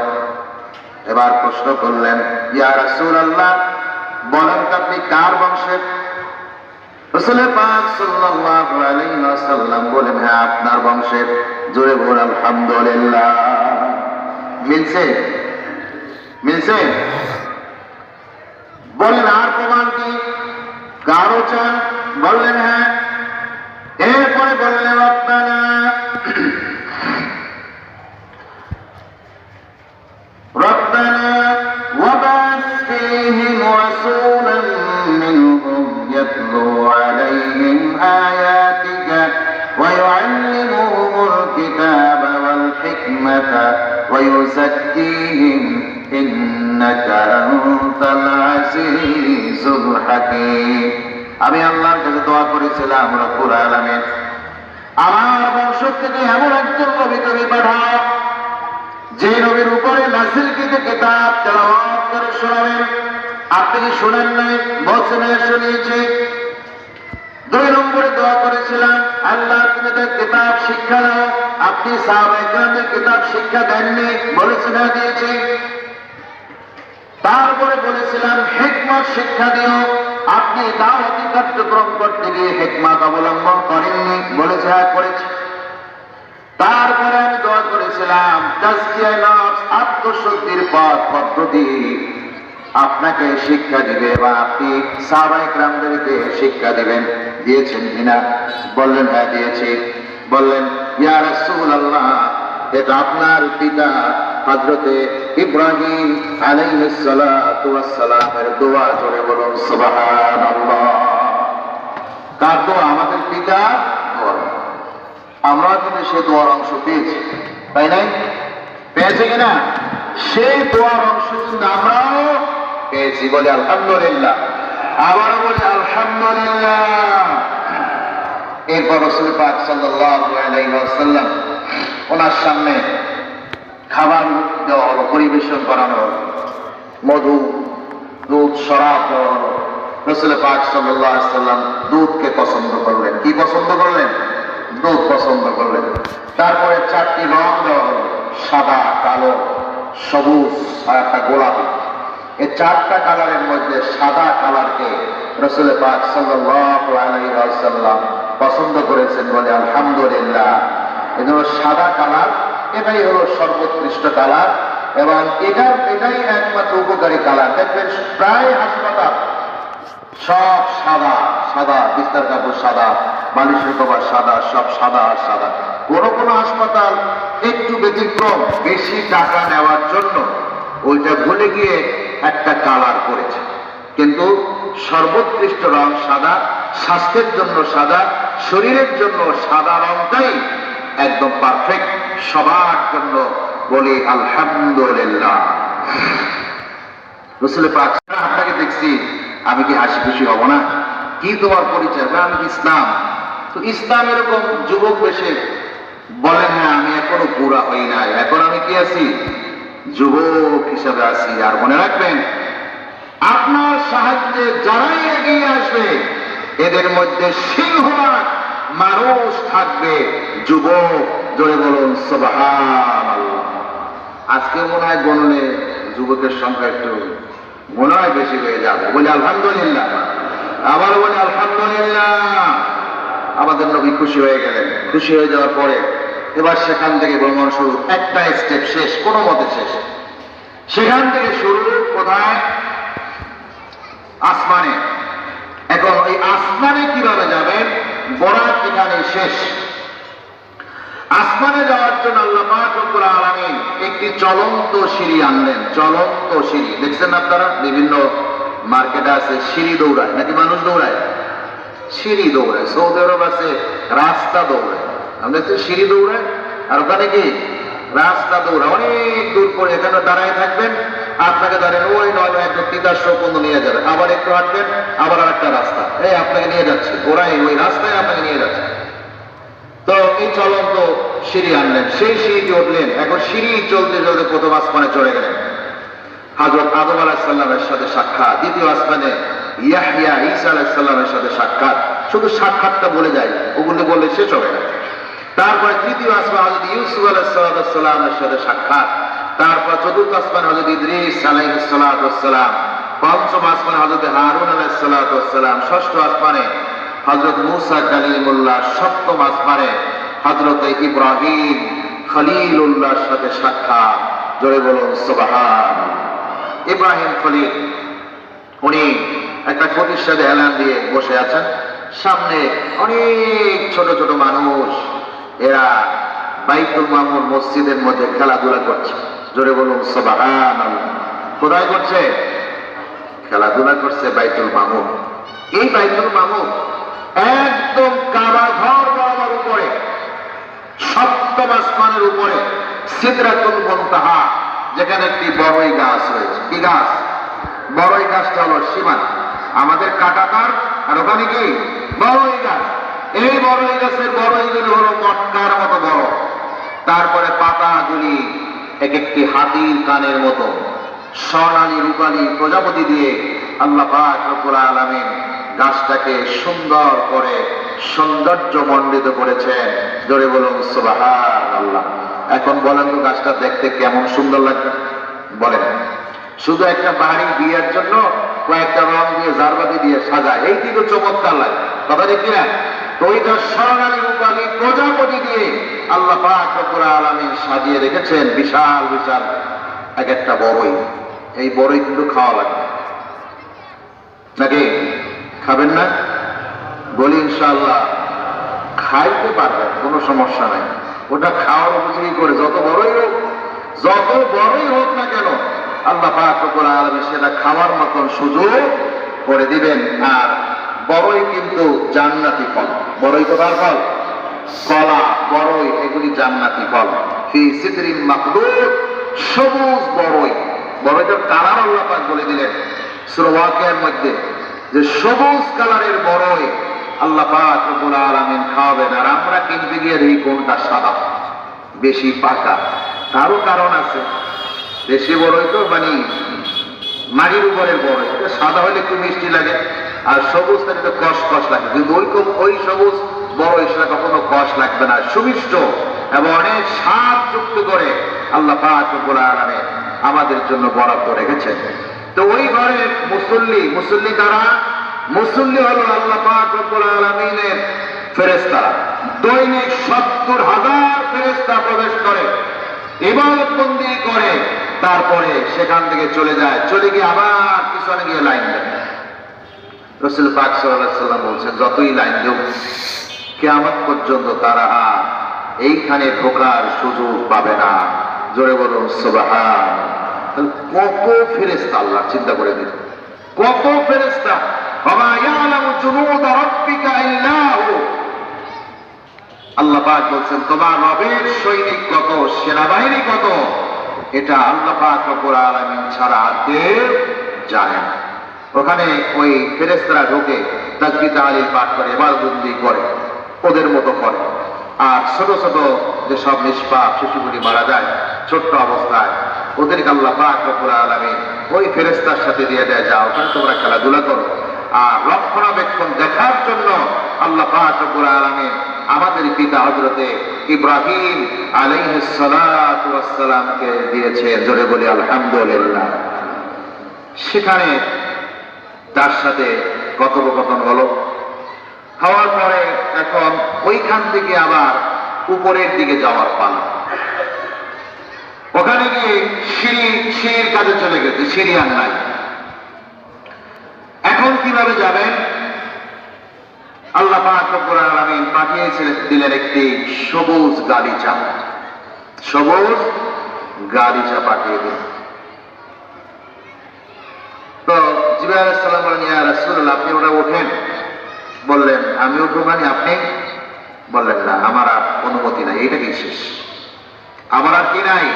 এবার প্রশ্ন করলেন, ইয়া রাসূলুল্লাহ, বলেন তো আপনি কার বংশের? রাসূল পাক সাল্লাল্লাহু আলাইহি ওয়াসাল্লাম বলেন, হ্যাঁ, আপনার বংশের। জোরে বলুন আলহামদুলিল্লাহ। মিলছে? মিলছে? বলেন, আর প্রমাণ কি? কারো চান? বললেন হ্যাঁ। এরপরে বললেন, রব্বানা ربنا وبعث فيهم رسولا منهم يتلو عليهم آياتك ويعلمهم الكتاب والحكمة ويزكيهم إنك أنت العزيز الحكيم। আমি আল্লাহর কাছে দোয়া করেছিলাম, রব্বুল আলামিন, আমার বংশ থেকে এমন একজন নবী তুমি পাঠাও যে নবীর উপরে নাযিলকৃত কিতাব তেলাওয়াত করে শোনাবেন। আপনি কি শুনেন নাই? বলছেন শুনিয়েছি। 2 নম্বরে দোয়া করেছিলাম, আল্লাহ তুমি তার কিতাব শিক্ষা দাও। আপনি সাহাবায়ে কেরামদের কিতাব শিক্ষা দেননি, বলেছেন দিয়েছি। বলেছিলাম হিকমত শিক্ষা দিও, আপনি দাওয়াতি কার্যক্রম করতে গিয়ে হিকমত অবলম্বন করেননি, বলেছে হ্যাঁ করেছি। তারপরে আমি দোয়া করেছিলাম তাজকিয়ায়ে নফস, আত্মশুদ্ধির পথ পদ্ধতি আপনাকে শিক্ষা দিবে বা আপনি সাহাবায়ে কেরামদেরকে শিক্ষা দিবেন, দিয়েছেন কিনা? বললেন হ্যাঁ দিয়েছি। বললেন ইয়া রাসূলুল্লাহ, এটা আপনার পিতা হযরতে ইব্রাহিম আলাইহিস সালাতু ওয়াস সালামের দোয়া, জোরে বলুন সুবহানাল্লাহ। কার দোয়া? আমাদের পিতা দোয়া। আমরা কিন্তু সেই দোয়ার অংশ পেয়েছি, তাই নাই? পেয়েছি কিনা? সেই দোয়ার অংশ কিন্তু আমরাও পেয়েছি, বলে আলহামদুলিল্লাহ। আবারও বলে আলহামদুলিল্লাহ। এরপর রাসূল পাক সাল্লাল্লাহু আলাইহি ওয়াসাল্লাম ওনার সামনে খাবার দেওয়া হলো, পরিবেশন করানো হলো, মধু, দুধ, শরাব দেওয়া হলো। রাসূল পাক সাল্লাল্লাহু আলাইহি ওয়াসাল্লাম দুধকে পছন্দ করলেন। কি পছন্দ করলেন? দুধ পছন্দ করলেন। তারপরে 4টি রং দেওয়া হলো, সাদা, কালো, সবুজ আর একটা গোলাপি। এই 4টা কালারের মধ্যে সাদা কালারকে রাসূল পাক সাল্লাল্লাহু আলাইহি ওয়াসাল্লাম পছন্দ করেছেন, বলে আলহামদুলিল্লাহ। এজন্য সাদা কালার এটাই হলো সর্বোৎকৃষ্ট কালার এবং এটাই একমাত্র উপকারী কালার। দেখবেন প্রায় হাসপাতাল সব সাদা সাদা, বিস্তার কাপড় সাদা, বালিশের কভার সাদা, সব সাদা আর সাদা। কোনো হাসপাতাল একটু ব্যতিক্রম, বেশি টাকা নেওয়ার জন্য ওইটা ভুলে গিয়ে একটা কালার করেছে, কিন্তু সর্বোৎকৃষ্ট রং সাদা, স্বাস্থ্যের জন্য সাদা, শরীরের জন্য সাদা রংটাই একদম পারফেক্ট সবার জন্য, বলি আলহামদুলিল্লাহ। রাসূল পাক, আপনাকে দেখছি আমি কি হাসি খুশি হব না? কি তোমার পরিচয়? আমি ইসলাম। তো ইসলাম এরকম যুবক বেশে বলেন না, আমি এখনো পুরা হই নাই, এখন আমি কি আছি? যুবক হিসাবে আছি। আর মনে রাখবেন, আপনার সাহায্যে যারাই এগিয়ে আসবে এদের মধ্যে সিংহভাগ মানুষ থাকবে যুবক, জোরে বলুন সুবহানাল্লাহ। আজকে মনে হয় গণলে যুবকের সংখ্যা একটু মনে হয় বেশি হয়ে যাবে, বলে আলহামদুলিল্লাহ। আবার বলে আলহামদুলিল্লাহ। আমাদের নবী খুশি হয়ে গেলেন। খুশি হয়ে যাওয়ার পরে এবার সেখান থেকে ভ্রমণ শুরু। একটা স্টেপ শেষ, কোনো মতে শেষ। সেখান থেকে শুরু কোথায়? আসমানে। এখন ওই আসমানে কিভাবে যাবেন? বরাত এখানে শেষ। আসমানে যাওয়ার জন্য আল্লাহ পাক রব্বুল আলামিন একটি চলন্ত সিঁড়ি আনলেন। চলন্ত সিঁড়ি দেখছেন আপনারা? বিভিন্ন মার্কেটে আছে সিঁড়ি দৌড়ায়, নাকি মানুষ দৌড়ায়? সিঁড়ি দৌড়ায়। সৌদি আরব আছে রাস্তা দৌড়ায়। আমাদের সিঁড়ি দৌড়ায়, আর ওখানে কি রাস্তা দৌড়ায়। অনেক দূর পরে এখানে দাঁড়ায় থাকবেন, আপনাকে দাঁড়ান ওই নয় একদম তিতাস পর্যন্ত নিয়ে যাবে, আবার একটু হাঁটবেন, আবার আরেকটা রাস্তা, এই আপনাকে নিয়ে যাচ্ছে, ওরাই ওই রাস্তায় আপনাকে নিয়ে যাচ্ছে। তো এই চলন্ত সিঁড়ি আনলেন, সেই সিঁড়িতে উঠলেন। এখন সিঁড়ি চলতে চলতে প্রথম আসমানে চলে গেলেন। হযরত আদম আলাইহিস সালামের সাথে সাক্ষাৎ। দ্বিতীয় আসমানে ইয়াহইয়া ঈসা আলাইহিস সালামের সাথে সাক্ষাৎ। শুধু সাক্ষাৎটা বলে যায়, ওগুলো বললে শেষ হবে না। তারপরে তৃতীয় আসমান হযরত ইউসুফ আলাইহিস সালামের সাথে সাক্ষাৎ। তারপর চতুর্থ আসমানে হযরত ইদ্রিস আলাইহিস সালাম। পঞ্চম আসমানে হযরত হারুন আলাইহিস সালাম। ষষ্ঠ আসমানে হযরত মূসা কালিমুল্লাহ। সপ্তম আসমানে হযরত ইব্রাহিম খলিলুল্লাহর সাথে সাক্ষাৎ। জোরে বলুন সুবহানাল্লাহ। ইব্রাহিম খলিল উনি একটা ক্ষতির সাথে এলান দিয়ে বসে আছেন। সামনে অনেক ছোট ছোট মানুষ, এরা বাইতুল মামুর মসজিদের মধ্যে খেলাধুলা করছে। জোরে বলুন সুবহানাল্লাহ। কোথায় করছে? খেলাধুলা করছে বাইতুল মামুর। এই বাইতুল মামুর একদম কাবা ঘর বরাবর উপরে, সপ্তম আসমানের উপরে সিদরাতুল মুনতাহা, যেখানে একটি বড়ই গাছ রয়েছে। কি গাছ? বড়ই গাছটা হলো সীমানা। আমাদের কাঁটাতার, আর ওখানে কি বড়ই গাছ। এই বড়ই গাছের বড়ইগুলি হলো মটকার মতো বড়। তারপরে পাতাগুলি এক একটি হাতির কানের মতো। স্বর্ণালী রূপালী প্রজাপতি দিয়ে আল্লাহ পাক রব্বুল আলামিন গাছটাকে সুন্দর করে সৌন্দর্য মণ্ডিত করেছেন। জোরে বলুন সুবহানাল্লাহ। এখন বলেন তো গাছটা দেখতে কেমন সুন্দর লাগবে? বলেন। শুধু একটা বাড়ি বিয়ের জন্য কয়েকটা রং দিয়ে জারবাতি দিয়ে সাজায়, এই দিকে চমৎকার লাগে, কথা দেখি না? তো ওইটা স্বর্ণালী রূপালী প্রজাপতি দিয়ে আল্লাহ পাক রব্বুল আলামিন সাজিয়ে রেখেছেন বিশাল বিশাল এক একটা বড়ই। এই বড়ই কিন্তু খাওয়া লাগবে নাকি? খাবেন না? বলি ইনশাআল্লাহ খাইতে পারবেন, কোনো সমস্যা নাই। ওটা খাওয়ার উপযোগী করে যত বড়ই হোক না কেন আল্লাহ পাক রব্বুল আলামিন সেটা খাওয়ার মতন সুযোগ করে দিবেন। আর বড়ই কিন্তু জান্নাতি ফল। বড়ই কোথার ফল? কলা, বড়ই, এগুলি জান্নাতি ফল। ফি সিদরিন মাকদুদ, সবুজ বড়ই। বড়ইটার কালার আল্লাহ পাক বলে দিলেন সূরা ওয়াকিয়ার মধ্যে যে সবুজ কালারের বড়ই আল্লাহ পাক রব্বুল আলামিন খাওয়াবেন। আর আমরা কিনতে গিয়ে দেখি কোনটা সাদা, বেশি পাকা। তারও কারণ আছে, দেশি বড়ই তো মানে মাটির উপরের বড়ই, সাদা হলে একটু মিষ্টি লাগে, আর সবুজ তার একটু কষ লাগে। কিন্তু ওই সবুজ বড়ই সেটা কখনো কষ লাগবে না, সুমিষ্ট এবং অনেক স্বাদ যুক্ত করে আল্লাহ পাক রব্বুল আলামিন আমাদের জন্য বরাদ্দ রেখেছেন। তো ওই ঘরের মুসল্লি কারা? মুসল্লি হলো আল্লাহ পাক রব্বুল আলামিনের ফেরেশতারা। দৈনিক 70,000 ফেরেশতা প্রবেশ করে, ইবাদত বন্দি করে, তারপরে সেখান থেকে চলে যায়, চলে গিয়ে আবার পিছনে গিয়ে লাইন দেয়। রাসূল পাক সাল্লাল্লাহু আলাইহি ওয়াসাল্লাম বলছেন যতই লাইন দেও কিয়ামত পর্যন্ত তারা এইখানে ঢোকার সুযোগ পাবে না। জোরে বলুন সুবহান। কত ফেরেশতা আল্লাহ চিন্তা করে দিন, কত ফেরেশতা। ওয়া ইয়ালামু জুনুদ রাব্বিকা ইল্লা হু। আল্লাহ পাক বলছেন তোমার রবের সৈনিক কত, সেনাবাহিনী কত, এটা আল্লাহ পাক রব্বুল আলামিন ছাড়া আর কেউ জানে না। ওখানে ওই ফেরেশতারা ঢোকে, তাসবিহ তাহলিল পাঠ করে, ইবাদতবন্দি করে, ওদের মতো করে। আর ছোট ছোট যে সব নিষ্পাপ শিশুগুলি মারা যায় ছোট্ট অবস্থায়, ওদেরকে আল্লাহ পাক রব্বুল আলামিন ওই ফেরেশতার সাথে দিয়ে দেয়, যাও ওখানে তোমরা খেলাধুলা করো। আর রক্ষণাবেক্ষণ দেখার জন্য আল্লাহ পাক রব্বুল আলামিন আমাদের পিতা হযরতে ইব্রাহিম আলাইহিস সালাতু ওয়াস সালামকে দিয়েছেন। জোরে বলি আলহামদুলিল্লাহ। সেখানে তার সাথে কথোপকথন হলো, হওয়ার পরে এখন ওইখান থেকে আবার উপরের দিকে যাওয়ার পালা। ওখানে গিয়ে সিঁড়ির কাজে চলে গেছে, সিঁড়ি আর নাই। এখন কিভাবে যাবেন? আল্লাহ পাক রব্বুল আলামিন দিলেন একটি সবুজ গালিচা, পাঠিয়ে দিলেন। তো জিবরাইল আলাইহিস সালাম বলেন, ইয়া রাসূলুল্লাহ আপনি ওটা ওঠেন। বললেন আমি উঠবো মানে? আপনি বললেন না, আমার আর অনুমতি নাই। এটা কি শেষ? আমার আর কি নাই?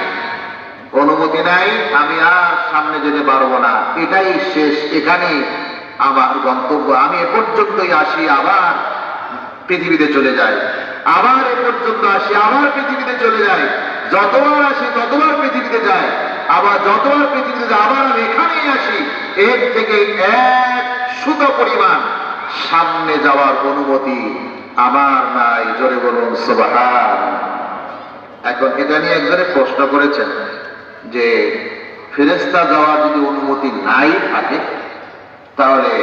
অনুমতি নাই, আমি আর সামনে যেতে পারবো না, এটাই শেষ, এখানেই আমার গন্তব্য। আমি এ পর্যন্তই আসি, আবার পৃথিবীতে চলে যাই, আবার এ পর্যন্ত আসি, আবার পৃথিবীতে চলে যাই, যতবার আসি ততবার পৃথিবীতে যাই, আবার যতবার পৃথিবীতে যাই আবার আমি এখানেই আসি। এর থেকে এক সুতো পরিমাণ সামনে যাওয়ার অনুমতি আমার নাই। জোরে বলুন সুবহান। এখন এটা নিয়ে একজনে প্রশ্ন করেছেন যে ফেরেশতা যাওয়ার যদি অনুমতি নাই থাকে তাহলে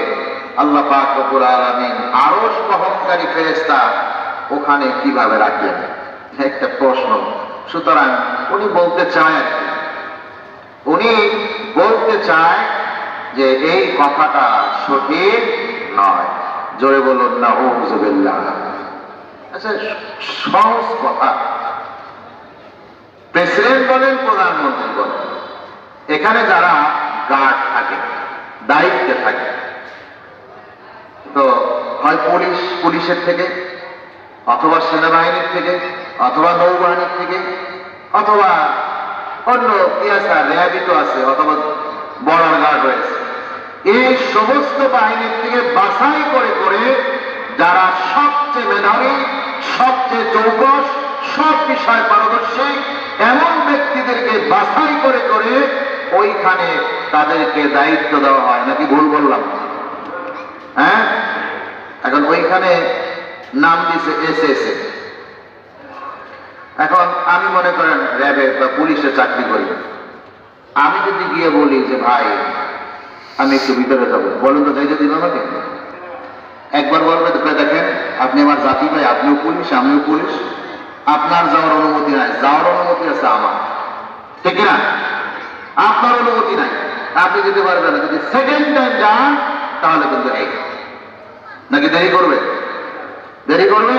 আল্লাহ পাক রব্বুল আলামিন আরশ বহনকারী ফেরেশতা ওখানে কিভাবে রাখলেন? একটা প্রশ্ন। সুতরাং উনি বলতে চায় যে এই কথাটা সঠিক নয়। জোরে বলুন নাউযুবিল্লাহ। আচ্ছা, সহজ কথা। প্রেসিডেন্ট বলেন, প্রধানমন্ত্রী বলেন, এখানে যারা গার্ড থাকে, দায়িত্বে থাকে, তো হয় পুলিশের থেকে, অথবা সেনাবাহিনীর থেকে, অথবা নৌবাহিনীর থেকে, অথবা অন্য কি আছে, র্যাবই তো আছে, অথবা বর্ডার গার্ড রয়েছে। এই সমস্ত বাহিনীর থেকে বাছাই করে করে যারা সবচেয়ে মেধাবী, সবচেয়ে চৌকস, সব বিষয় পারদর্শী, এমন ব্যক্তিদেরকে বাছাই করে করে ওইখানে তাদেরকে দায়িত্ব দেওয়া হয়। নাকি ভুল বললাম? হ্যাঁ, এখন ওইখানে নাম দিছে এসএসএ। এখন আমি মনে করেন র্যাবে বা পুলিশে চাকরি করি, আমি যদি গিয়ে বলি যে ভাই আমি একটু ভিতরে যাবো, বলেন তো যাইতে দিন আমাকে? একবার বলবে তো দেখেন আপনি আমার জাতি ভাই, আপনিও পুলিশ আমিও পুলিশ, আপনার যাওয়ার অনুমতি নাই, যাওয়ার অনুমতি আছে আমার, ঠিক না? আপনার অনুমতি নাই, আপনি যেতে পারবেন না। যদি সেকেন্ড টাইম যান তাহলে কিন্তু এই নাকি দেরি করবে, দেরি করবে।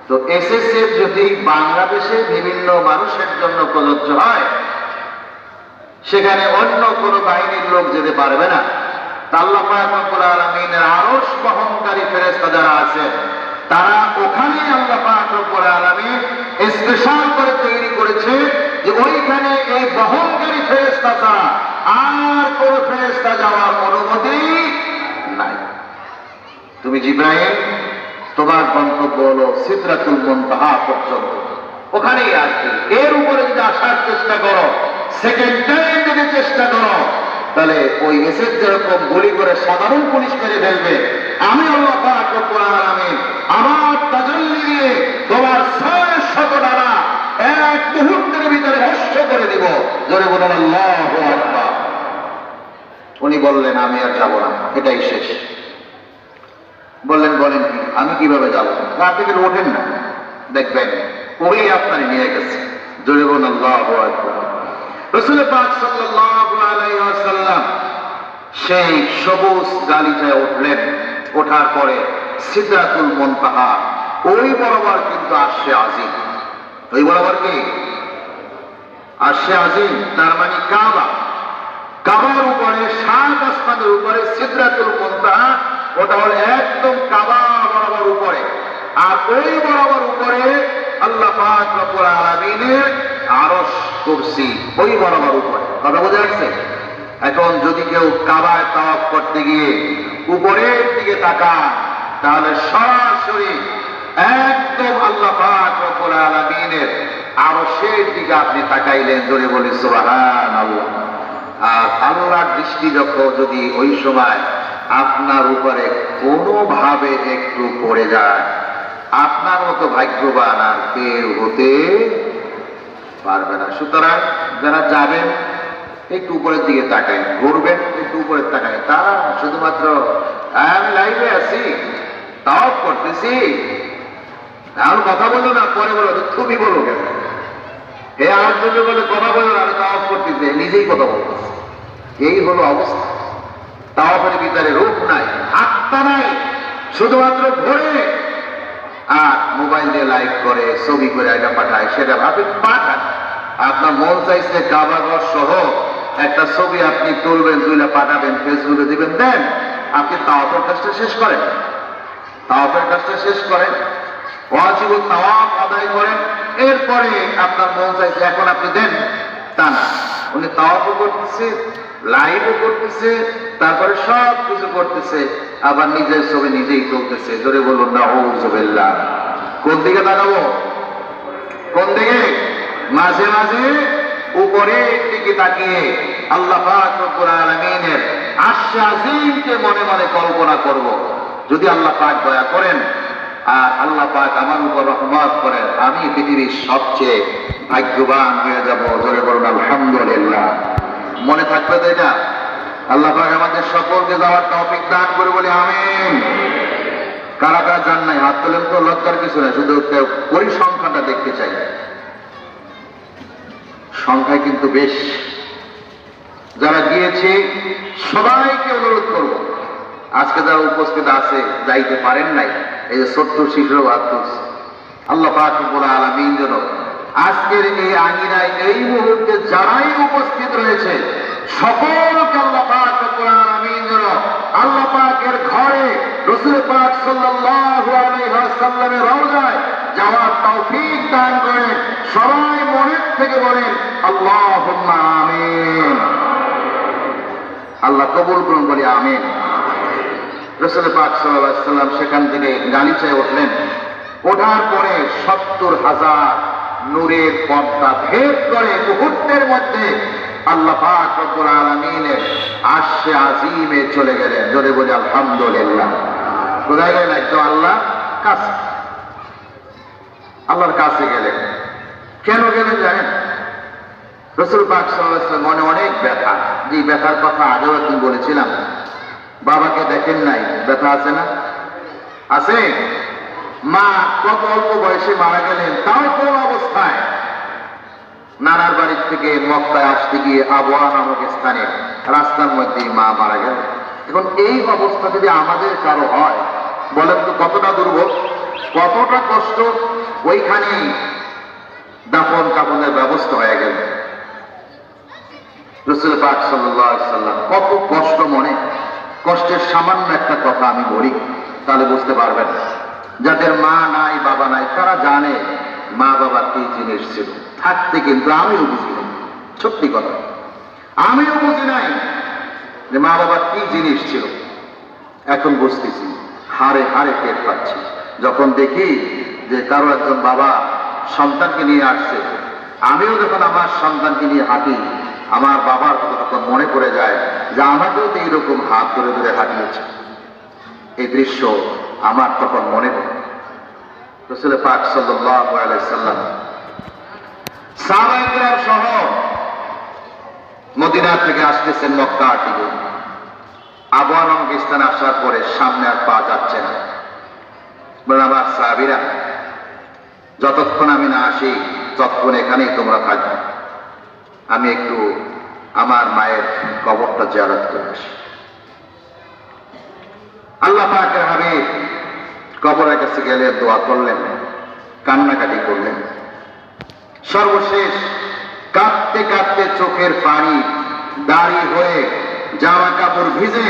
তো এসএসএফ যদি বাংলাদেশে বিভিন্ন মানুষের জন্য প্রযোজ্য হয়, সেখানে অন্য কোন বাহিনীর লোক যেতে পারবে না। আল্লাহ পাক রব্বুল আলামিনের আরশ বহনকারী ফেরেশতা যারা আছে তারা ওখানে আল্লাহ পাক রব্বুল আলামিন স্পেশাল করে তৈরি করেছে যে ওইখানে এই বহনকারী ফেরেশতা ছাড়া আর কোন ফেরেশতা যাওয়ার অনুমতি নাই। তুমি জিবরাইল তোমার গন্তব্য হলো সিদরাতুল মুনতাহা পর্যন্ত, ওখানেই আসবে। এর উপরে যদি আসার চেষ্টা করো, সেকেন্ড টাইম যদি চেষ্টা করো, তাহলে ওই এসএস যেরকম গুলি করে সাধারণ পুলিশ মেরে ফেলবে, আমি আল্লাহ পাক রব্বুল আলামিন আমার তাজাল্লি দিয়ে তোমার ৬০০ ডানা এক মুহূর্তের ভিতরে ভস্ম করে দিব। জোরে বলেন আল্লাহু আকবার। উনি বললেন আমি আর যাব না, এটাই শেষ। বললেন বলেন কি, আমি কিভাবে যাব? আপনি কিন্তু ওঠেন না, দেখবেন ওই আপনার নিয়ে গেছে। জোরে বলেন আল্লাহু আকবার। রাসূল পাক সাল্লাল্লাহু আলাইহি ওয়াসাল্লাম সেই সবুজ গালিচায় উঠলেন। ওঠার পরে সিদরাতুল মুনতাহা ওই বরাবর কিন্তু আরশে আজিম, ওই বরাবর কি আরশে আজিম, তার মানে কাবা, কাবার উপরে ৭ আসমানের উপরে সিদরাতুল মুনতাহা, ওটা হলো একদম কাবা বরাবর উপরে। আর ওই বরাবর উপরে আল্লাহ পাক রব্বুল আলামিনের আরশ কুরসি, ওই বরাবর উপরে। কথা বোঝা যাচ্ছে? এখন যদি কেউ কাবায় তাওয়াফ করতে গিয়ে উপরের দিকে তাকান, তাহলে সরাসরি একদম আল্লাহ পাক রব্বুল আলামিনের আরশের দিকে আপনি তাকাইলেন। জোরে বলি সুবহানাল্লাহ। আর আল্লাহর দৃষ্টি যখন যদি ওই সময় আপনার উপরে কোনোভাবে একটু পড়ে যায়, আপনার মতো ভাগ্যবান আর কেউ হতে পারবে না। সুতরাং যারা যাবেন একটু উপরের দিকে তাকায়, ঘুরবেন একটু উপরের তাকায়, তারা শুধুমাত্র আমি লাইভে আছি, তাও করতেছি, এখন কথা বলো না, পরে বলো তুমি বলো কেন, হে আমার জন্য বলে কথা বলো না, আমি তাও করতেছি, নিজেই কথা বলতেছি। এই হলো অবস্থা। তাওয়াফের ভিতরে রূপ নাই, আত্মা নাই, শুধুমাত্র ঘোরে আর মোবাইল দিয়ে লাইভ করে, ছবি করে এটা পাঠায়, সেটা ভাবে পাঠান। আপনার মন চাইছে কাবাঘর সহ একটা ছবি আপনি তুলবেন, তুলে পাঠাবেন, ফেসবুকে দিবেন, দেন। আপনি তাওয়াফের কাজটা শেষ করেন, তাওয়াফের কাজটা শেষ করেন, ওয়াজিব তাওয়াফ আদায় করেন, এরপরে আপনার মন চাইছে এখন আপনি দেন, তা না। উনি তাওয়াফও করতেছে, লাইভও করতেছে, তারপরে সব কিছু করতেছে, আবার নিজের ছবি নিজেই তুলতেছে। জোরে বলুন নাউযুবিল্লাহ। কোন দিকে তাকাবো? কোন দিকে? মাঝে মাঝে উপরের দিকে তাকিয়ে আল্লাহ পাক রব্বুল আলামিনের আরশে আজিমকে মনে মনে কল্পনা করব। যদি আল্লাহ পাক দয়া করেন আর আল্লাহ পাক আমার উপর রহমত করেন, আমি পৃথিবীর সবচেয়ে ভাগ্যবান হয়ে যাব। জোরে বলুন আলহামদুলিল্লাহ। মনে থাকবে তো এটা? আল্লাহ পাক আমাদের সকলকে যাওয়ার তৌফিক দান করে বলি আমিন। কারা কারা জান নাই হাত তোলেন তো, লজ্জার কিছু নাই, শুধু পরিসংখ্যানটা দেখতে চাই। সংখ্যায় কিন্তু বেশ। যারা গিয়েছে সবাইকে অনুরোধ করব, আজকে যারা উপস্থিত আছে যাইতে পারেন নাই, এই যে ছোট্ট শিশুর আত্মস, আল্লাহ পাক রব্বুল আলামিন যেন আজকের এই আঙিনায় এই মুহূর্তে যারাই উপস্থিত রয়েছে সকলকে আল্লাহ পাক রব্বুল আলামিন যেন আল্লাহ পাকের ঘরে রাসূল পাক সাল্লাল্লাহু আলাইহি ওয়াসাল্লামের রওজায় যাওয়ার তৌফিক দান করেন। সবাই মনের থেকে বলেন আল্লাহুম্মা আমিন। আল্লাহ কবুল করুন, বলি আমিন। রাসূল পাক সাল্লাল্লাহু আলাইহি ওয়াসাল্লাম সেখান থেকে গালিচায় উঠলেন। ওঠার পরে ৭০,০০০ নূরের পর্দা ভেদ করে মুহূর্তের মধ্যে আল্লাহ পাক রব্বুল আলামিনের আরশে আজিমে চলে গেলেন। জোরে বলি আলহামদুলিল্লাহ। কোথায় গেলেন? একদম আল্লাহর কাছে, আল্লাহর কাছে গেলেন। কেন গেলেন জানেন? রাসূল পাক সাল্লাল্লাহু আলাইহি ওয়াসাল্লাম মনে অনেক ব্যথা, যে ব্যথার কথা আগেও একদিন বলেছিলাম। বাবাকে দেখেন নাই, ব্যথা আছে না? আছে। মা কত অল্প বয়সে মারা গেলেন, তাও কোন অবস্থায়? নানার বাড়ির থেকে মক্কায় আসতে গিয়ে আবওয়া নামক স্থানে রাস্তার মধ্যে মা মারা গেল। এখন এই অবস্থা যদি আমাদের কারো হয়, বলেন তো কতটা দুর্ভোগ, কতটা কষ্ট। ওইখানেই দাফন কাফনের ব্যবস্থা হয়ে গেল। রাসূল পাক সাল্লাল্লাহু আলাইহি ওয়াসাল্লাম কত কষ্ট মনে। কষ্টের সামান্য একটা কথা আমি বলি, তাহলে বুঝতে পারবেন। যাদের মা নাই বাবা নাই তারা জানে মা বাবা কি জিনিস ছিল থাকতে, কিন্তু আমিও বুঝি নাই। সত্যি কথা, আমিও বুঝি নাই যে মা বাবা কি জিনিস ছিল। এখন বুঝতেছি, হারে হারে টের পাচ্ছি যখন দেখি যে কারো একজন বাবা সন্তানকে নিয়ে আসছে। আমিও যখন আমার সন্তানকে নিয়ে হাঁটি, আমার বাবার কথা তখন মনে পড়ে যায় যে আমাকেও তো এইরকম হাত ধরে ধরে হাঁটিয়েছে। এই দৃশ্য আমার তখন মনে পড়ে। রাসূল পাক সাল্লাল্লাহু আলাইহি ওয়াসাল্লাম সাহাবায়ে কেরাম সহ মদিনা থেকে আসতেছেন মক্কার দিকে। আবওয়া নামক স্থানে আসার পরে সামনে আর পা যাচ্ছে না। বলে আমার সাহাবীরা, যতক্ষণ আমি না আসি ততক্ষণ এখানেই তোমরা থাকবে, আমি একটু আমার মায়ের কবরটা জিয়ারত করে আসি। আল্লাহ পাকের হাবিব কবরের কাছে গেলে দোয়া করলেন, কান্নাকাটি করলেন। সর্বশেষ কাঁদতে কাঁদতে চোখের পানি দাড়ি হয়ে জামা কাপড় ভিজে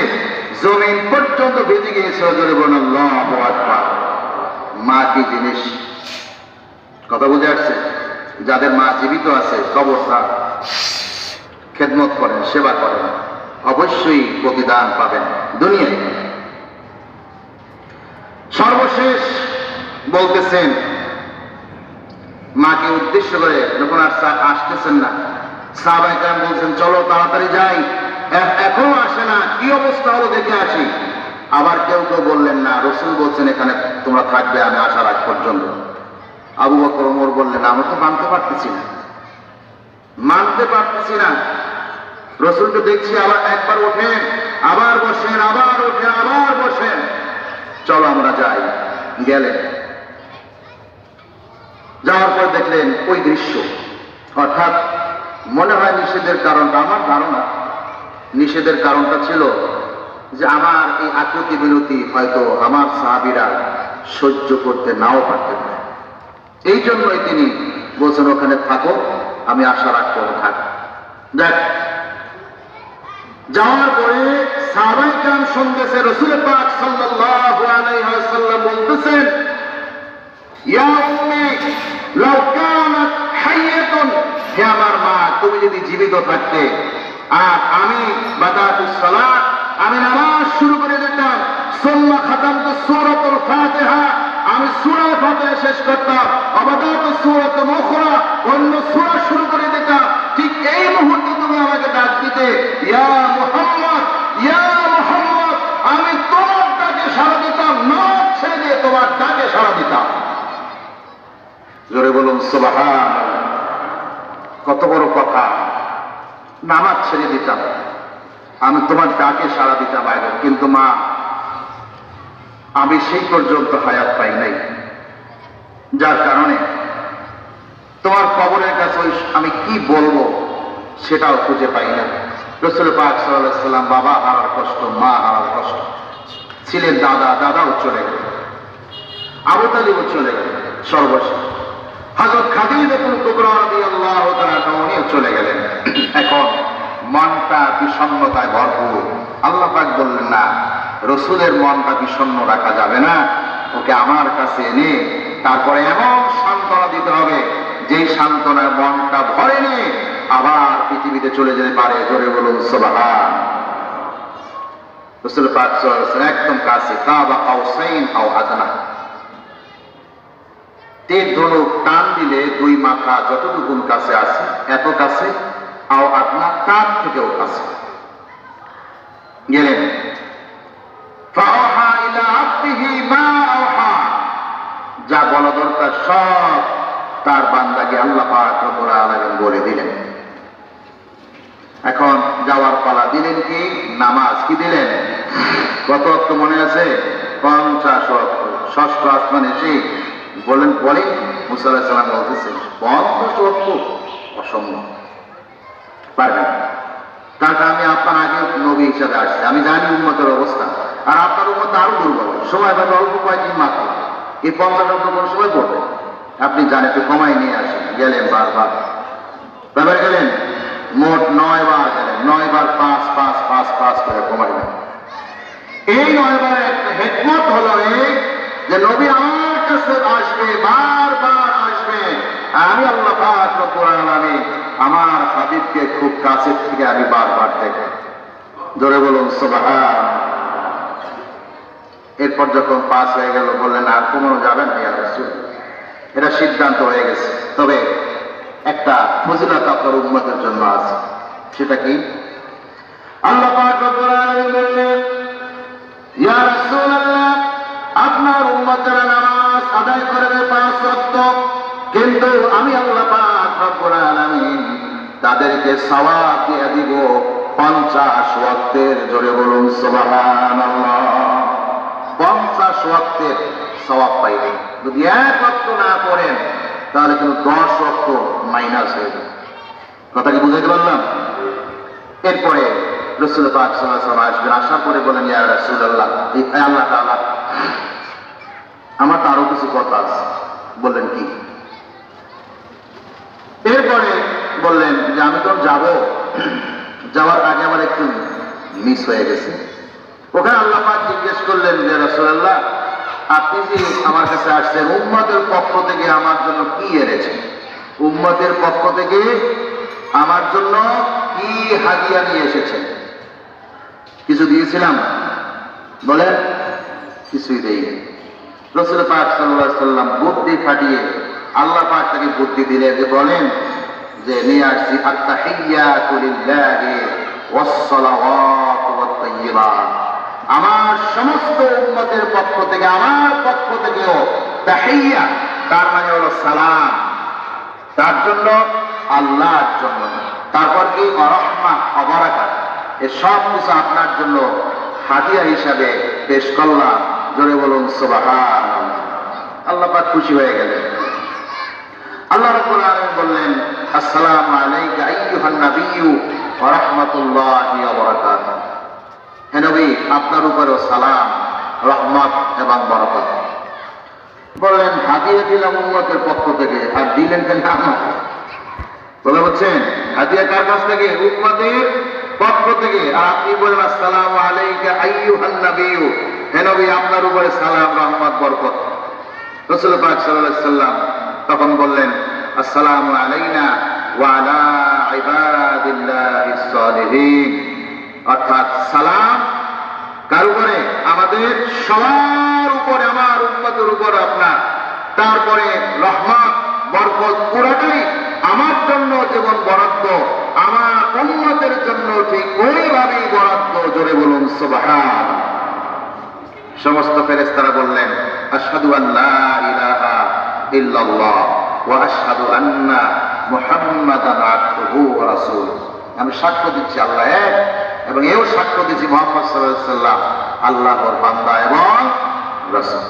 জমিন পর্যন্ত ভিজে গিয়েছে। জোরে বলুন আল্লাহু আকবার। মা কি জিনিস, কথা বুঝে আসছে? যাদের মা জীবিত আছে কবরটা খেদমত করেন, সেবা করেন, অবশ্যই প্রতিদান পাবেন দুনিয়ায়। সর্বশেষ বলতেছেন মাকে উদ্দেশ্য করে, যখন আর আসতেছেন না, সাহাবায়ে কেরাম বলছেন চলো তাড়াতাড়ি যাই, এখনো আসে না, কি অবস্থা হলো দেখে আসি। আবার কেউ কেউ বললেন না, রাসূল বলছেন এখানে তোমরা থাকবে আমি আসার আগ পর্যন্ত। আবু বকর ওমর বললেন আমরা তো মানতে পারতেছি না, মানতে পারতেছি না। রাসূলকে দেখছি আবার একবার ওঠেন, আবার বসেন, আবার ওঠেন, আবার বসেন, চলো আমরা যাই। গেলেন, যাওয়ার পর দেখলেন ওই দৃশ্য। অর্থাৎ মনে হয় নিষেধের কারণটা, আমার ধারণা নিষেধের কারণটা ছিল যে আমার এই আকুতি বিনতি হয়তো আমার সাহাবীরা সহ্য করতে নাও পারতে পারে। এই জন্যই তিনি বলছেন ওখানে থাকো, আমি আশা রাখবো থাক। দেখ, যাওয়ার পরে সাহাবায়ে কেরাম শুনতেছে রাসূল পাক সাল্লাল্লাহু আলাইহি ওয়াসাল্লাম বলতেছেন, ইয়া উম্মি লাউ কানাত হাইয়াতুন, হে আমার মা তুমি যদি জীবিত থাকতে আর আমি বাদাতুস সালাত, আমি নামাজ শুরু করে দিতাম, সুম্মা খাতামতু সূরাতুল ফাতিহা, আমি সূরা ফাতিহা শেষ করতাম, আবাদাতু সূরাতুল উখরা, অন্য সূরা শুরু করে দিতাম, ঠিক এই মুহূর্তে তুমি আমাকে ডাক দিতে, ইয়া মুহাম্মদ, ইয়া মুহাম্মদ, আমি তোমার ডাকে সাড়া দিতাম, নাক ছেড়ে দিয়ে তোমার ডাকে সাড়া দিতাম। জোরে বলুন সুবহানাল্লাহ। কত বড় কথা, নামাজ ছেড়ে দিতাম, আমি তোমার ডাকে সাড়া দিতাম। কিন্তু মা, আমি সেই পর্যন্ত হায়াত পাই নাই, যার কারণে তোমার কবরের কাছে আমি কি বলবো সেটাও খুঁজে পাই না। রাসূল পাক সাল্লাল্লাহু আলাইহি ওয়াসাল্লাম বাবা হারার কষ্ট, মা হারার কষ্ট, ছিলেন দাদাও চলে গেল, আবু তালিবও চলে গেল, সর্বশেষ হযরত খাদিজাতুল কুবরা রাদিয়াল্লাহু তাআলা উনিও চলে গেলেন। এখন মনটা বিষণ্ণতায় ভরপুর। আল্লাহ পাক বললেন না, রাসূলের মনটা বিষণ্ণ রাখা যাবে না, ওকে আমার কাছে এনে তারপরে এমন সান্ত্বনা দিতে হবে যেই সান্ত্বনায় মনটা ভরেনি, আবার পৃথিবীতে চলে যেতে পারে। জোরে বলুন সুবহান। রাসূল পাক সাল্লাল্লাহু আলাইহি ওয়াসাল্লাম একদম কাছে, কাবা কাউসাইন আও আদনা, তীর ধনুক টান দিলে দুই মাথা যতটুকু কাছে আছে এত কাছে, আও আদনা তার থেকেও কাছে গেলেন। ফাআহা ইলা আবদিহি মা আওহা, যা বলা দরকার সব তার বান্দাকে আল্লাহ পাক রব্বুল আলামিন বলে দিলেন। এখন যাওয়ার পালা। দিলেন কি? নামাজ। কি দিলেন? কত ওয়াক্ত মনে আছে? 50 ওয়াক্ত। ষষ্ঠ আসমান এসে বলেন মুসা আলাইহিস সালাম বলতেছেন 50 ওয়াক্ত অসম্ভব, পারবেন। কারণ আমি আপনার আগে নবী হিসাবে আসছি, আমি জানি উম্মতের অবস্থা, আর আপনার উম্মত আরো দুর্বল, সময় পাবে অল্প কয়েকদিন মাত্র। এই 50 ওয়াক্ত কোন সময় পড়বেন? আপনি জানেন, একটু কমাই নিয়ে আসেন। গেলেন বারবার গেলেন, মোট 9 বার গেলেন। 9 বার 5 5 5 5 করে কমাইলেন। এই 9 বারের একটা হিকমত হলো এই যে নবী আমার কাছে আসবে, বারবার আসবে। আমি আল্লাহ পাক রব্বুল আলামিন আমার হাবিবকে খুব কাছে থেকে আমি বারবার দেখব। জোরে বলুন সুবহান। এরপর যখন 5 হয়ে গেল, বললেন আর কমানো যাবে না ইয়া রাসূল, এটা সিদ্ধান্ত হয়ে গেছে। তবে একটা ফজিলত আপনার উম্মতের জন্য আছে। সেটা কি? আল্লাহ পাক রব্বুল আলামিন বললেন, ইয়া রাসূলুল্লাহ, আপনার উম্মত যারা নামাজ আদায় করবে 5 ওয়াক্ত, কিন্তু আমি আল্লাহ পাক রব্বুল আলামিন তাদেরকে সওয়াব দিয়ে দিব 50 ওয়াক্তের। জোরে বলুন সুবহানাল্লাহ। 50 ওয়াক্তের সওয়াব পাইবেন। যদি 1 ওয়াক্ত না পড়েন তাহলে কিন্তু 10 ওয়াক্ত মাইনাস হয়ে যাবে। কথা কি বুঝাইতে পারলাম? এরপরে রাসূল পাক সাল্লাল্লাহু আলাইহি ওয়াসাল্লাম আসবেন। আসার পরে বলেন, ইয়া রাসূলুল্লাহ, আল্লাহ তাআলা আমার তো আরো কিছু কথা আছে। বললেন কি? এরপরে বললেন যে আমি তো যাব, যাওয়ার আগে আমার একটু মিস হয়ে গেছে। ওখানে আল্লাহ পাক জিজ্ঞেস করলেন যে রাসূলুল্লাহ, আপনি যে আমার কাছে আসছেন উম্মতের পক্ষ থেকে আমার জন্য কি এনেছেন? উম্মতের পক্ষ থেকে আমার জন্য কি হাদিয়া নিয়ে এসেছেন? কিছু দিয়েছিলাম? বলেন, কিছুই দেইনি। রাসূল পাক সাল্লাল্লাহু আলাইহি ওয়াসাল্লাম বুদ্ধি খাটিয়ে আল্লাহ পাক তাকে বুদ্ধি দিলেন যে বলেন যে নিয়ে আসছি আত-তাহিয়াতু লিল্লাহি ওয়াস-সালাওয়াতু ওয়াত-তাইয়্যিবাত। আমার সমস্ত উম্মতের পক্ষ থেকে, আমার পক্ষ থেকেও তাহিয়া, তার মানে হলো সালাম, তার জন্য, আল্লাহর জন্য। তারপর কি? রাহমা ওয়া বারাকাত। এই সব কিছু আপনার জন্য হাদিয়া হিসাবে পেশ করলাম। জোরে বলুন সুবহানাল্লাহ। আল্লাহ পাক খুশি হয়ে গেলেন। আল্লাহ রাব্বুল আলামিন বললেন, আসসালামু আলাইকা আইয়ুহান নাবিয়্যু ওয়া রাহমাতুল্লাহি ওয়া বারাকাতুহু। হে নবী, আপনার উপরেও সালাম, রহমত এবং বরকত। বললেন, হাদিয়া দিলাম উম্মতের পক্ষ থেকে, আর দিলেন কেন আমার? বলে বলছেন হাদিয়া কার কাছ থেকে? উম্মতের পক্ষ থেকে। আর আপনি বলেন আসসালামু আলাইকা আইয়ুহান নাবিয়্যু, হে নবী, আপনার উপরে সালাম, রহমত, বরকত। রাসূল পাক সাল্লাল্লাহু আলাইহি ওয়াসাল্লাম তখন বললেন, আসসালামু আলাইনা ওয়া আলা ইবাদিল্লাহিস সালিহিন। অর্থাৎ সালাম কার উপরে? আমাদের সবার উপরে, আমার উম্মতের উপর আপনার। তারপরে রহমত, বরকত পুরাটাই আমার জন্য যেমন বরাদ্দ, আমার উম্মতের জন্য ঠিক ওইভাবেই বরাদ্দ। জোরে বলুন সুবহান। সমস্ত ফেরেশতারা বললেন, আশহাদু আল্লা ইলাহা ইল্লাল্লাহ ওয়া আশহাদু আন্না মুহাম্মাদান আবদুহু ওয়া রাসূলুহু। আমি সাক্ষ্য দিচ্ছি আল্লাহ এক, এবং এও সাক্ষ্য দিচ্ছি মুহাম্মদ সাল্লাল্লাহু আলাইহি ওয়াসাল্লাম আল্লাহর বান্দা এবং রাসূল।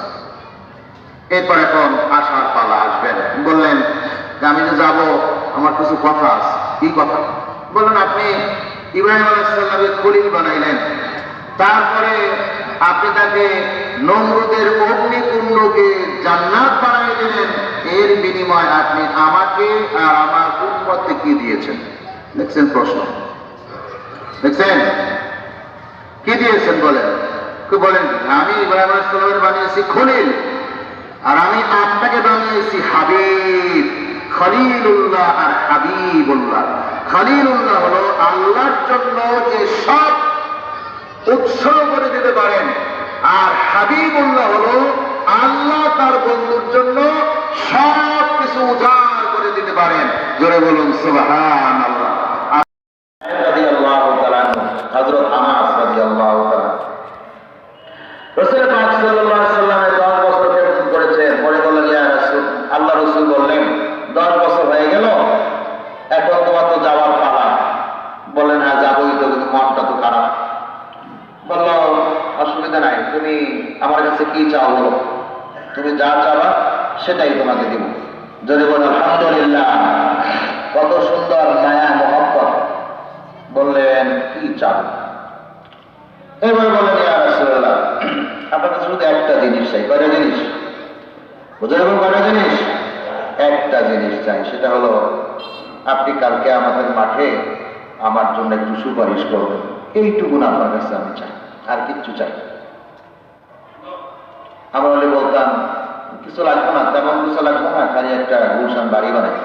এরপর এখন আসার পালা। আসবেন। বললেন যে আমি যে যাব, আমার কিছু কথা আছে। কি কথা? বললেন, আপনি ইব্রাহিম আলাইহিস সালামকে খলিল বানাইলেন, তারপরে আপনি তাকে নমরুদের অগ্নিকুণ্ডকে জান্নাত বানাই দিলেন, এর বিনিময়ে আপনি আমাকে আর আমার উম্মতকে কি দিয়েছেন? দেখছেন প্রশ্ন? দেখছেন কি দিয়েছেন? বলেন। বলেন, আমি ইব্রাহিম আলাইহিস সালামের বানিয়েছি খলিল, আর আমি আপনাকে বানিয়েছি হাবিব। খলিলুল্লাহ আর হাবিবুল্লাহ। খলিলুল্লাহ হলো আল্লাহর জন্য যে সব উৎসর্গ করে দিতে পারেন, আর হাবিবুল্লাহ হলো আল্লাহ তার বন্ধুর জন্য সব কিছু উজাড় করে দিতে পারেন। জোরে বলুন সুবহানাল্লাহ। রাদিয়াল্লাহু তাআলা হযরত আনাস রাদিয়াল্লাহু তাআলা রাসূল পাক সাল্লাল্লাহু আলাইহি ওয়াসাল্লামের 10 বছর খেদমত করেছেন। পরে বললেন, ইয়া রাসূল, আল্লাহ রাসূল বললেন 10 বছর হয়ে গেল, এখন তোমার তো যাওয়ার পালা। বললেন, যাবোই তো, কিন্তু মনটা তো খারাপ। বলল অসুবিধা নাই, তুমি আমার কাছে কি চাও বলো, তুমি যা চাবা সেটাই তোমাকে দিব। যদি বল আলহামদুলিল্লাহ, কত সুন্দর মায়া মহব্বত। বললেন কি চাও? এবার বলেন ইয়া রাসূলুল্লাহ, আপনার কাছে শুধু একটা জিনিস চাই। কয়টা জিনিস? বুঝে যাবেন কয়টা জিনিস? একটা জিনিস চাই, সেটা হলো আপনি কালকে আমাদের মাঠে আমার জন্য একটু সুপারিশ করবেন। এইটুকু আপনার কাছে আমি চাই, আর কিচ্ছু চাই। আমরা বলে বলতাম কিছু লাগবে না, তেমন কিছু লাগবে না, খালি একটা গুলশান বাড়ি বানাই।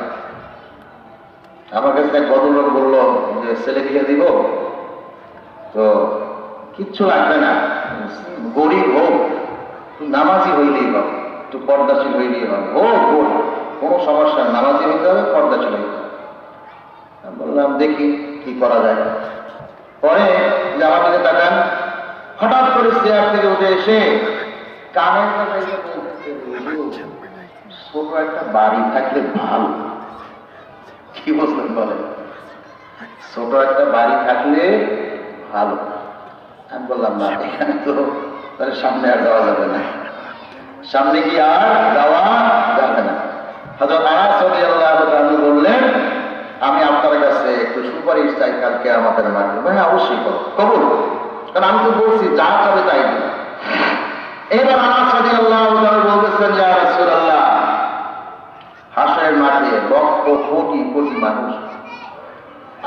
আমার কাছে এক ভদ্রলোক বললো যে ছেলে বিয়ে দিব, তো কিচ্ছু লাগবে না, গরিব হোক, নামাজি হইলেই হবে, একটু পর্দাশীল হইলেই হবে, হোক গরিব, কোনো সমস্যা, নামাজি হইতে হবে, পর্দাশীল হইতে হবে। বললাম দেখি কি করা যায়। পরে যে আমার দিকে তাকান, হঠাৎ করে চেয়ার থেকে উঠে এসে কানের কাছে ছোট একটা বাড়ি থাকলে ভালো। কি বলছেন বলে, ছোট একটা বাড়ি থাকলে ভালো। আমি বললাম না, এখানে তো তাহলে সামনে আর যাওয়া যাবে না, সামনে কি আর যাওয়া যাবে না। হযরত আনাস রাদিয়াল্লাহু তাআলা বললেন আমি আপনার কাছে একটু সুপারিশ চাই কালকে আমাদের মাঠে। হ্যাঁ অবশ্যই কবুল, কারণ আমি তো বলছি যা চাবে তাই দিব। এবার আনাস রাদিয়াল্লাহু তাআলা বলতেছেন ইয়া রাসূলুল্লাহ, হাসরের মাঠে লক্ষ কোটি কোটি মানুষ,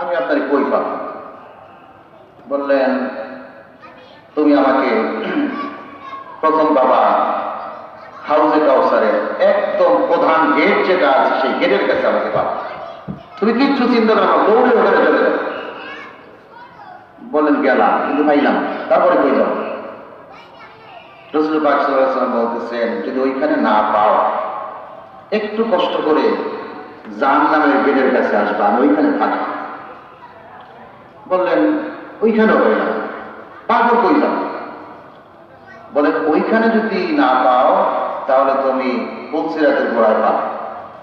আমি আপনার কই পাব? বললেন তুমি আমাকে প্রথম বাবা হাউজে কাউসারের একদম প্রধান গেট যেটা আছে সেই গেটের কাছে আমাকে পাবো, তুমি কিচ্ছু চিন্তা করো না, দৌড়ে ওখানে চলে যাও। বলেন গেলাম, কিন্তু পাইলাম, তারপরে কই যাও? রাসূল পাক সাল্লাল্লাহু আলাইহি ওয়াসাল্লাম বলতেছেন যদি ওইখানে না পাও, একটু কষ্ট করে জাহান্নামের গেটের কাছে আসবা, আমি ওইখানে থাকি। বললেন ওইখানেও হইলাম, তারপর কই যাও? বলে ওইখানে যদি না পাও তাহলে তুমি পুলসিরাতের গোড়ায় পাও।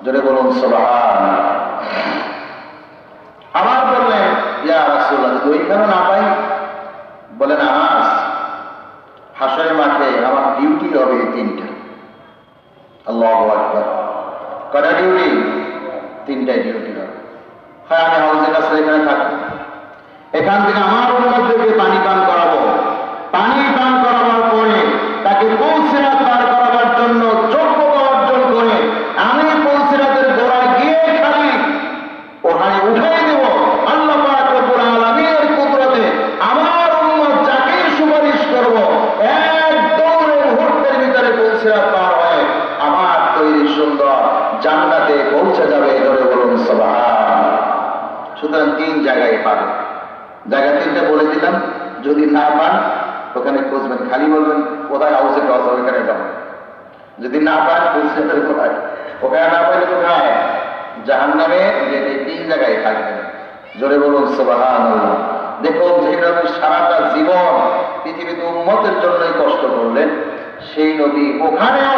জোরে বলুন সুবহানাল্লাহ। আবার বললেন ইয়া রাসূলুল্লাহ, যদি ওইখানে না পাই? বলেন আনাস, হাসরের মাঠে আমার ডিউটি হবে তিনটা। আল্লাহু আকবার। কয়টা ডিউটি? তিনটাই ডিউটি হবে। হ্যাঁ আমি হাউজের কাছে এখানে থাকি, এখান থেকে আমার উম্মতদেরকে পানি পান করাবো, পানি পান করাবার পরে তাকে পুলসিরাত পার করাবার জন্য যোগ্যতা অর্জন করে আমি পুলসিরাতের গোড়ায় গিয়ে খালি ওখানে উঠাই দেব। আল্লাহ পাক রব্বুল আলামিনের কুদরতে আমার উম্মত যাকে সুপারিশ করব এক দৌড়ে মুহূর্তের ভিতরে পুলসিরাত পার হয়ে আমার তৈরি সুন্দর জান্নাতে পৌঁছে যাবে। ধরে বলুন সুবহানাল্লাহ। সুতরাং তিন জায়গায় পাবে, জায়গা তিনটা বলে দিলাম। যদি না পান ওখানে খুঁজবেন, খালি বলবেন কোথায় হাউসে কাউসার, ওখানে যাবেন। যদি না পান পুলসিরাতের কোথায়, ওখানে না পাইলে কোথায়? জাহান্নামে গেটে তিন জায়গায় থাকবেন। জোরে বলুন সুবহানাল্লাহ। দেখুন যেভাবে সারাটা জীবন পৃথিবীতে উম্মতের জন্যই কষ্ট করলেন, সেই নবী ওখানেও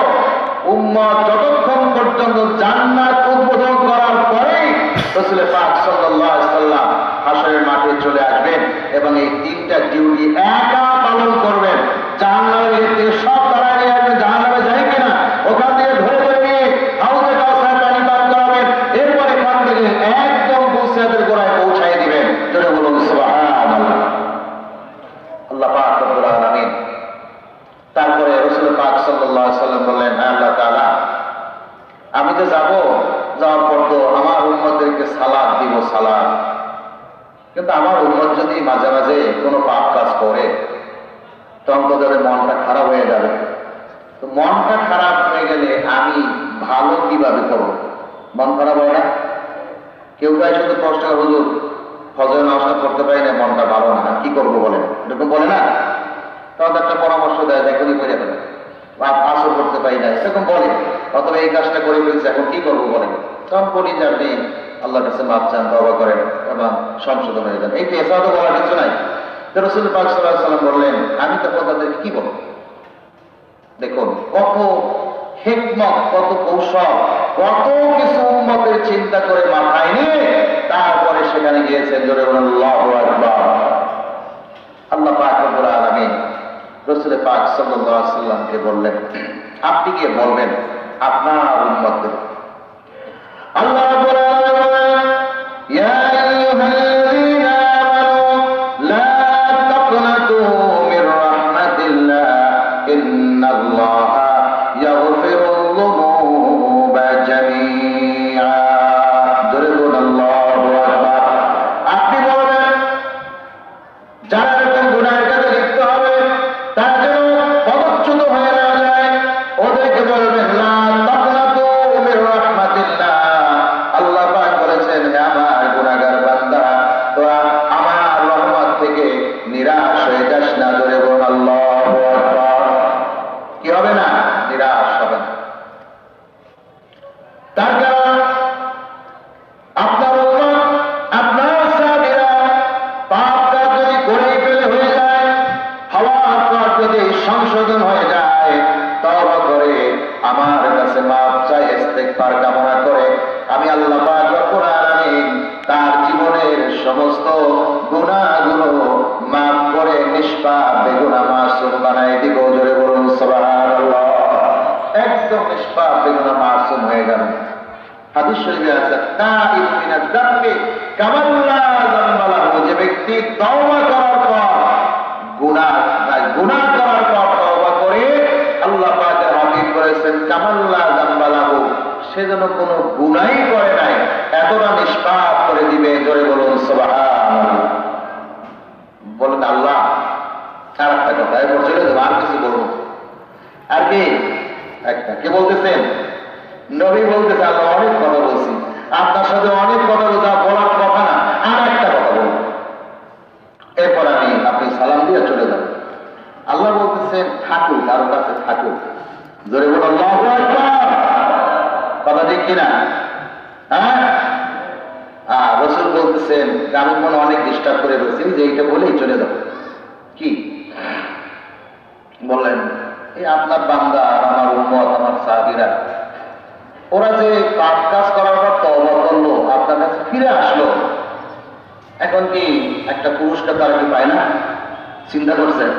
উম্মত যতক্ষণ পর্যন্ত জান্নাত উদ্বোধন করার পরেই রাসূল পাক সাল্লাল্লাহু আলাইহি ওয়াসাল্লাম হাসরের মাঠে চলে আসবেন এবং এই তিনটা ডিউটি একা পালন করবেন। জাহান্নামের গেট থেকে সব তাড়ায় নিয়ে আসবেন, জাহান্নামে যায় কিনা ওখান থেকে ধরে ধরে নিয়ে হাউজে কাউসার পানি পান করাবেন, এরপর এখান থেকে একদম পুলসিরাতের গোড়ায় পৌঁছায় দিবেন। জোরে বলুন সুবহানাল্লাহ। আল্লাহ পাক রব্বুল আলামিন তারপরে রাসূল পাক সাল্লাল্লাহু আলাইহি ওয়াসাল্লাম বললেন আল্লাহ তাআলা আমি তো যাওয়ার পর তো আমার উম্মতদেরকে সালাত দিব, সালাত, কিন্তু আমার উম্মত যদি মাঝে মাঝে কোনো পাপ কাজ করে তখন তো তাদের মনটা খারাপ হয়ে যাবে। তো মনটা খারাপ হয়ে গেলে আমি ভালো কিভাবে করব? মন খারাপ হয় না? কেউ গায়ে শুধু কষ্ট করে হুজুর ফজরের নামাজটা করতে পারি না, মনটা ভালো না, কি করবো বলেন, এরকম বলে না? তখন একটা পরামর্শ দেয়, এখনই করে ফেলে, আসর করতে পারি না, এরকম বলে, অথবা এই কাজটা করে ফেলছে এখন কি করবো বলেন। তখন বলি যে আপনি আল্লাহর কাছে মাপ চান, তওবা করেন এবং সংশোধন হয়ে যান। এই তো, এছাড়া তো বলার কিছু নাই। রাসূল পাক সাল্লাল্লাহু আলাইহি ওয়াসাল্লাম বললেন আমি তো তাদেরকে কি বলবো? দেখুন কত হিকমত, কত কৌশল কত কিছু উম্মতের চিন্তা করে মাথায় নিয়ে তারপরে সেখানে গিয়েছেন। জোরে বলুন আল্লাহু আকবার। আল্লাহ পাক রব্বুল আলামিন রাসূল পাক সাল্লাল্লাহু আলাইহি ওয়াসাল্লামকে বললেন, আপনি গিয়ে বলবেন আপনার উম্মতদের। আল্লাহ রাব্বুল আলামিন বলেন, ইয়া আইয়ুহাল্লাযীনা আমানু লা তাকনাতু মির রাহমাতিল্লাহ ইন্নাল্লাহা ইয়াগফিরুয যুনুবা জামিআ। জোরে বলুন আল্লাহু আকবার। আপনি বলবেন যারা এরকম গুনাহের কাজে লিপ্ত হবে তারা যেন পদচ্যুত হয়ে না যায়, ওদেরকে বলবেন লা তাকনাতু মির রাহমাতিল্লাহ। আল্লাহ পাক বলেছেন, হে আমার গুনাহগার বান্দা, তোরা আমার রহমত থেকে নিরাশ হয়ে যাস না। জোরে বলুন আল্লাহু আকবার। কি হবে না? নিরাশ হবে না। তার কারণ আপনার উম্মত, আপনার সাহাবীরা পাপ কাজ যদি করেই ফেলে হয়ে যায়, হওয়ার পর যদি সংশোধন হয়ে যায়, তওবা করে আমার কাছে মাফ চাই, ইস্তেগফার কামনা করে আমি আল্লাহ পাক রব্বুল আলামিন তার জীবনের সমস্ত গুনাহগুলো মাফ করে নিষ্পাপ বেগুনাহ মাসুম বানাই দিব। জোরে বলুন সুবহানাল্লাহ। একদম নিষ্পাপ বেগুনাহ মাসুম হয়ে গেল। হাদিস শরীফে আছে, তাইব মিনাজ যামবি কামাল্লা যামবালাহু। যে ব্যক্তি তওবা করার পর গুনাহ করার পর তওবা করে, আল্লাহ পাকের হাবিব বলেছেন কামাল্লা যামবালাহু, সে যেন কোনো গুনাহই করে নাই, এতটা নিষ্পাপ করে দিবে। জোরে বলুন সুবহানাল্লাহ। বলেন আল্লাহ। আর একটা কথা এরপর চলে যাবো, আর কিছু বলবো। আর কি একটা কে বলতেছেন? নবী বলতেছে, আল্লাহ অনেক কথা বলছি, আপনার সাথে অনেক কথা বলার কথা না, আর একটা কথা বলবো, এরপর আপনি সালাম দিয়ে চলে যাবেন। আল্লাহ বলতেছেন থাকুক, কারো কাছে থাকুক। জোরে বলুন আল্লাহু আকবার। কথা ঠিক কিনা? হ্যাঁ। রাসূল বলতেছেন আমি মনে অনেক ডিস্টার্ব করে বলছি, যে এইটা বলেই চলে যাবো। কি বললেন? এই আপনার বান্দা আর আমার উম্মত, আমার সাহাবীরা, ওরা যে পাপ কাজ করার পর তওবা করলো, আপনার কাছে ফিরে আসলো, এখন কি একটা পুরস্কার তারা কি পায় না? চিন্তা করছেন?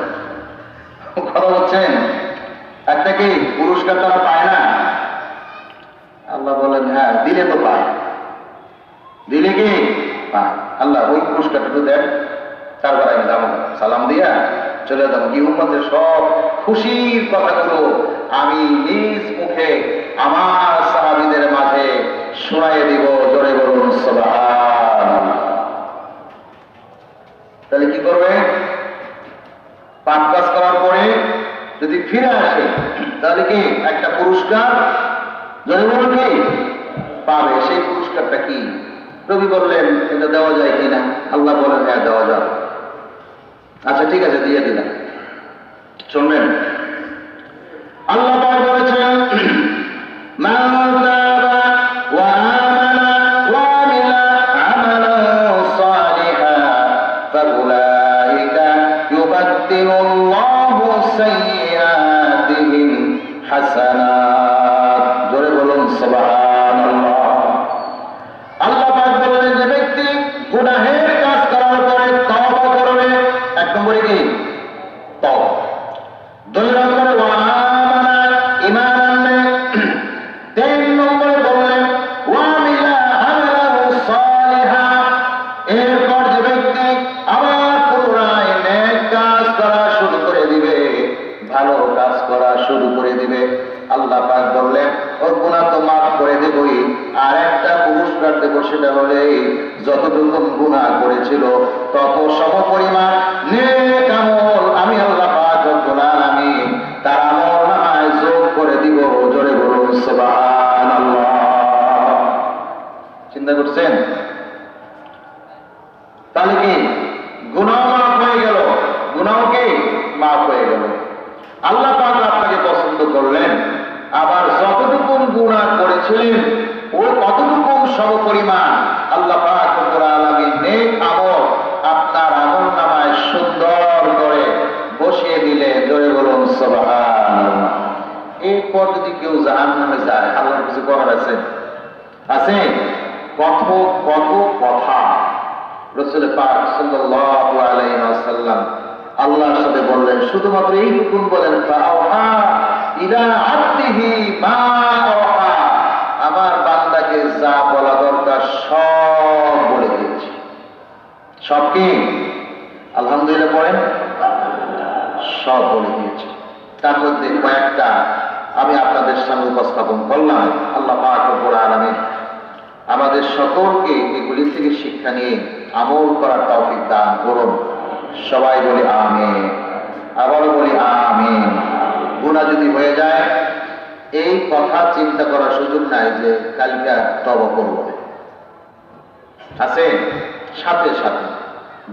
কথা বলছেন? একটা কি পুরস্কার তারা পায় না? আল্লাহ বলেন হ্যাঁ, দিলে তো পায়। দিলে কি পায়? আল্লাহ ওই পুরস্কারটা তো দেন, তারপর আমি যাবো, সালাম দিয়া চলে যাবো। কি উম্মতের সব খুশির কথাগুলো আমি নিজ মুখে আমার সাহাবীদের মাঝে শোনায় দিব। জোরে বলুন সুবহানাল্লাহ। তাহলে কি করবে? পাপ কাজ করার পরে যদি ফিরে আসে, তাহলে কি একটা পুরস্কার, জোরে বলুন, কি পাবে? সেই পুরস্কারটা কি? নবী বললেন এটা দেওয়া যায় কিনা? আল্লাহ বলেন হ্যাঁ দেওয়া যাবে। আচ্ছা ঠিক আছে, দিয়ে দিলাম। শুনবেন, আল্লাহ পাক বলেছেন মান তাবা ওয়া আমানা ওয়া আমিলা আমালান সালিহান ফাউলাইকা ইউবাদদিলুল্লাহু সাইয়্যাতিহিম হাসানাত। জোরে বলুন সুবহানাল্লাহ। আল্লাহ পাক বলেন যে ব্যক্তি গুনাহের কাজ করার পরে তওবা করবে, এক নম্বরে কি তওবা, দুই নম্বরে ওয়া আমানা, ঈমান আনবে, তিন নম্বরে বললেন ওয়া আমিলা আমালান সালিহান। এরপর যে ব্যক্তি আবার পুনরায় নেক কাজ করা শুরু করে দিবে, ভালো কাজ করা শুরু করে দিবে, আল্লাহ পাক বললেন ওর গুনাহ তো মাফ করে দেবই, আর একটা পুরস্কার দেব, সেটা হলে যতটুকু গুনাহ করেছিল তত সমপরিমাণ নেক আমল আমি আল্লাহ পাক রব্বুল আলামিন তার আমলনামায় যোগ করে দিব। জোরে বলুন সুবহানাল্লাহ। চিন্তা করছেন? তাহলে কি গুনাহ মাফ হয়ে গেল, গুনাহ কি মাফ হয়ে গেল। আল্লাহ পাক আপনাকে পছন্দ করলেন, আবার যতটুকু গুনাহ করেছিলেন ওর কতটুকু সমপরিমাণ আল্লাহ পাক রব্বুল আলামিন নেক আমল আপনার আমলনামায় সুন্দর করে বসিয়ে দিলে। জোরে বলুন সুবহানাল্লাহ। এরপর যদি কেউ জাহান্নামে যায়, আল্লাহর কিছু করার আছে? আছে? কত কত কথা রাসূল পাক সাল্লাল্লাহু আলাইহি ওয়াসাল্লাম আল্লাহর সাথে বললেন, শুধুমাত্র এইটুকুন বলেন, ফাআওহা ইলা আবদিহি মা আওহা, আমার বান্দাকে যা বলা দরকার সব বলে দিয়েছি। সব কি? আলহামদুলিল্লাহ পড়েন। সব বলে দিয়েছি। তার মধ্যে কয়েকটা আমি আপনাদের সামনে উপস্থাপন করলাম। আল্লাহ পাক রব্বুল আলামিন আমাদের সকলকে এগুলি থেকে শিক্ষা নিয়ে আমল করার তৌফিক দান করুন। সবাই বলি আমিন। আবারও বলি আমিন। গুনাহ যদি হয়ে যায়, এই কথা চিন্তা করার সুযোগ নাই যে কালকে তওবা করব। আছে? সাথে সাথে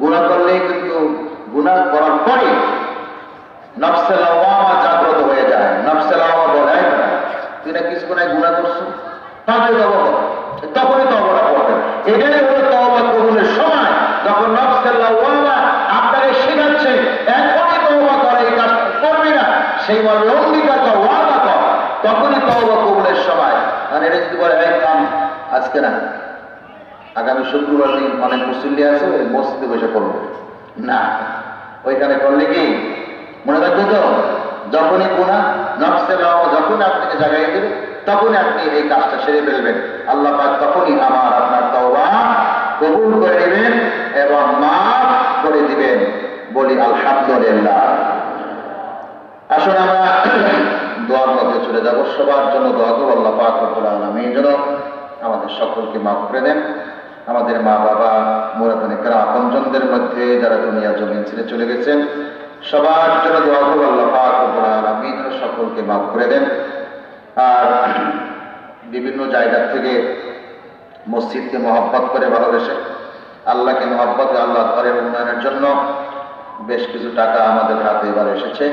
গুনাহ করলেই কিন্তু গুনাহ করার পরে নফসে লাওয়ামা জাগ্রত হয়ে যায়। নফসে লাওয়ামা বলে, তুই না কিছুক্ষণ আগে গুনাহ করছো, তাহলে তওবা কর। তখনই তওবাটা করবেন। এটাই হলো তওবা কবুলের সময়, যখন নফসে লাওয়ামা আপনাকে শেখাচ্ছে এখনই তওবা করে, এই কাজটা করবি না, সেই মর্মে অঙ্গীকার কর, ওয়াদা কর, তখনই তওবা কবুলের সময়। মানে এটা যদি বলে, এই কাম আজকে না, আগামী শুক্রবার দিন অনেক মুসল্লি আছে, ওই মসজিদে বসে করবো না, ওইখানে করলে কি মনে রাখবে তো, যখনই গুনাহ নফসে লাওয়ামা যখন আপনাকে জাগাই দেবে, তখনই আপনি এই কাজটা সেরে ফেলবেন। আল্লাহ পাক তখনই আমার আপনার তওবা কবুল করে নেবেন এবং মাফ করে দিবেন। বলি আলহামদুলিল্লাহ। আসলে আমরা দোয়ার মধ্যে চলে যাব। সবার জন্য দোয়া করব, আল্লাহ পাক রব্বুল আলামিন যেন আমাদের সকলকে মাফ করে দেন। আমাদের মা বাবা, মুরাদানে কেরাম, আপনজনদের মধ্যে যারা দুনিয়া জমিন ছেড়ে চলে গেছেন, সবার জন্য দোয়া করব, আল্লাহ পাক রব্বুল আলামিন যেন সকলকে মাফ করে দেন। আর বিভিন্ন জায়গা থেকে মসজিদকে মহব্বত করে ভালোবেসে আল্লাহকে মহব্বত, আল্লাহ ঘরের উন্নয়নের জন্য বেশ কিছু টাকা আমাদের হাতে এবার এসেছে।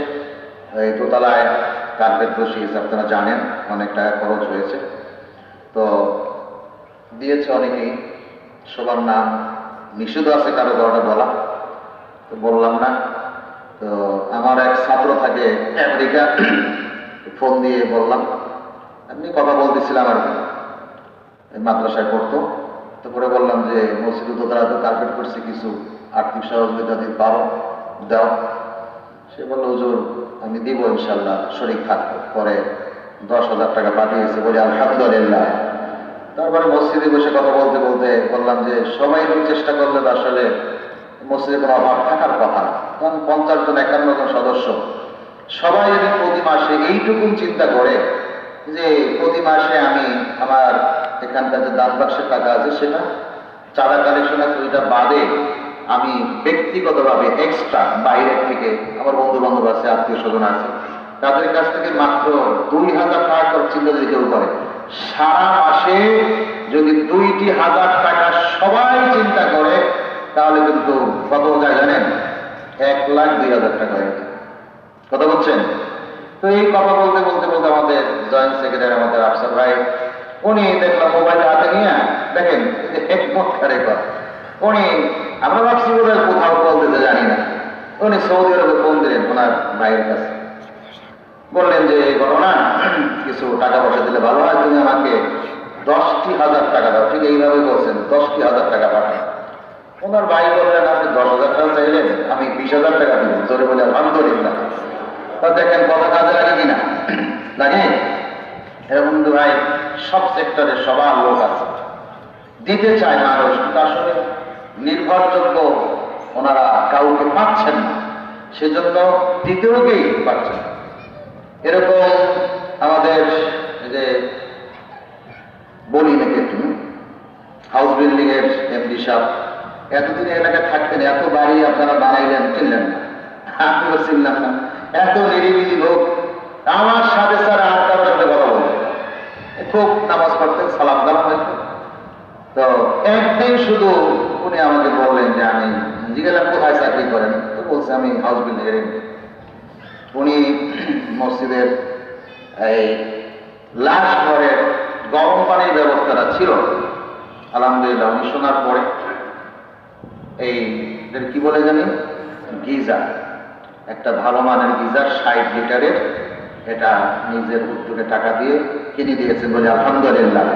এই দোতলায় কার্পেট বসিয়েছে, আপনারা জানেন অনেক টাকা খরচ হয়েছে। তো দিয়েছে অনেকেই, সবার নাম নিষিদ্ধ আছে কারো ঘরটা বলা, তো বললাম না। তো আমার এক ছাত্র থাকে আমেরিকা, ফোন দিয়ে বললাম, এমনি কথা বলতেছিলাম আর কি, মাদ্রাসায় পড়তো। তারপরে বললাম যে মসজিদ দোতলা তো কার্পেট করছে, কিছু আর্থিক সহযোগিতা দিতে পারো, দাও। সে বলল, হুজুর আমি দিব ইনশাল্লাহ, শরীক থাকবো। পরে 10,000 টাকা পাঠিয়েছে। বলি আলহামদুলিল্লাহ। তারপরে মসজিদে বসে কথা বলতে বলতে বললাম যে সবাই একটু চেষ্টা করলে তো আসলে মসজিদে কোনো অভাব থাকার কথা না। কারণ 50 জন 51 জন সদস্য, সবাই যদি প্রতি মাসে এইটুকুন চিন্তা করে যে প্রতি মাসে আমি আমার এখানকার যে দান বাক্সের টাকা আছে সেটা চাঁদা কালেকশন আছে, ওইটা বাদে আমি ব্যক্তিগতভাবে এক্সট্রা বাইরের থেকে আমার বন্ধু বান্ধব আছে, আত্মীয় স্বজন আছে, তাদের কাছ থেকে মাত্র 2,000 টাকা করে চিন্তা যদি কেউ করে, সারা মাসে যদি 2,000 টাকা সবাই চিন্তা করে, তাহলে কিন্তু কত যায় জানেন? 1,02,000 টাকা হয়ে যায়। কথা বলছেন? তো এই কথা বলতে বলতে বলতে আমাদের জয়েন্ট সেক্রেটারি, আমাদের আফসার ভাই, উনি দেখলাম মোবাইল হাতে নিয়ে, দেখেন উনি, আমরা ভাবছি বোধহয় কোথাও বলতে জানি না, উনি সৌদি আরবে ফোন দিলেন ওনার ভাইয়ের কাছে, বললেন যে এই ঘটনা, কিছু টাকা পয়সা দিলে ভালো হয়, তুমি আমাকে 10,000 টাকা দাও। ঠিক এইভাবে বলছেন, 10,000 টাকা পাঠান। ওনার ভাই বললেন, আপনি 10,000 টাকা চাইলেন, আমি 20,000 টাকা দিব। জোরে বলে আলহামদুলিল্লাহ। তা দেখেন কত কাজে লাগে কিনা, লাগে? এরকম তো ভাই সব সেক্টরে সবার লোক আছে, দিতে চায় মানুষ, কিন্তু আসলে নির্ভরযোগ্য ওনারা কাউকে পাচ্ছেন না, সেজন্য দিতেও গিয়ে পাচ্ছেন না। এরকম আমাদের যে বলি নাকি তুমি হাউস বিল্ডিং এর এমডি সাহেব, এতদিন এলাকায় থাকতেন, এত বাড়ি আপনারা বানাইলেন, চিনলেন না, আমিও চিনলাম না। এত নিরিবিলি লোক, আমার সাথে স্যার আর কারোর সাথে কথা বলতেন, খুব নামাজ পড়তেন, সালাম দালাম হইতেন। তো একদিন শুধু উনি আমাকে বললেন যে, আমি জিজ্ঞাসা কোথায় চাকরি করেন, তো বলছে আমি হাউস বিল্ডিং এর এমডি। উনি মসজিদের এই লাশ ঘরের গরম পানির ব্যবস্থাটা ছিল, আলহামদুলিল্লাহ। উনি শোনার পরে এই কি বলে জানি, গিজার, একটা ভালো মানের গিজার 60 লিটারের, এটা নিজের উদ্যোগে টাকা দিয়ে কিনে দিয়েছেন বলে আলহামদুলিল্লাহ।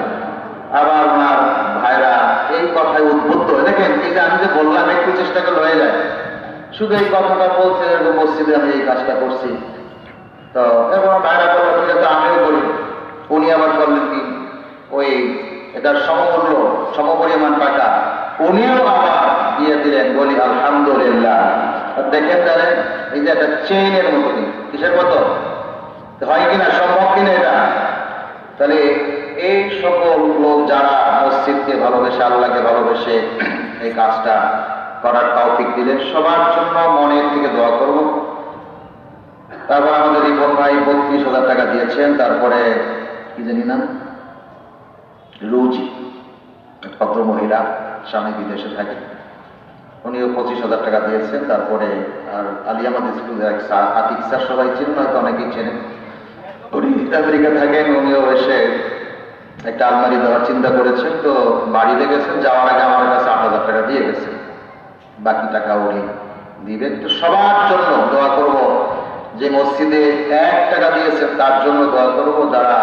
আবার ওনার ভাইরা এই কথায় উদ্বুদ্ধ হয়ে, দেখেন এই যে আমি যে বললাম একটু চেষ্টা করলে হয়ে যায়, শুধু এই কথাটা বলছে মসজিদে আমি এই কাজটা করছি, তো এরপর ভাইরা বললো ঠিক আছে আমিও করি। উনি আবার করলেন কি, ওই এটার সমমূল্য সমপরিমাণ টাকা উনিও আবার দিয়ে দিলেন, বলি আলহামদুলিল্লাহ। দেখেন জানেন এই যে একটা চেইনের মতো, কিসের মতো হয় কিনা, সম্ভব কিনা এটা? তাহলে এই সকল লোক যারা মসজিদকে ভালোবেসে, আল্লাহকে ভালোবেসে এই কাজটা করার তৌফিক দিলেন, সবার জন্য মনের থেকে দোয়া করব। তারপর আমাদের রিপন ভাই 32,000 টাকা দিয়েছেন। তারপরে কি জানি নাম, রুজি ভদ্র মহিলা, স্বামী বিদেশে থাকে, উনিও 25,000 টাকা দিয়েছেন। তারপরে আর আলিয়ামাদ স্কুলের এক স্যার, আতিক স্যার, সবাই চিনেন, হয়তো অনেকেই চেনেন, উনি আমেরিকা থাকেন, উনিও এসে একটা আলমারি দেওয়ার চিন্তা করেছেন। তো বাড়িতে গেছেন, যাওয়ার আগে আমার কাছে 8,000 টাকা দিয়ে গেছেন, বাকি টাকা উনি দিবেন। তো সবার জন্য দোয়া করব, যে মসজিদে 1 টাকা দিয়েছেন তার জন্য দোয়া করব, যারা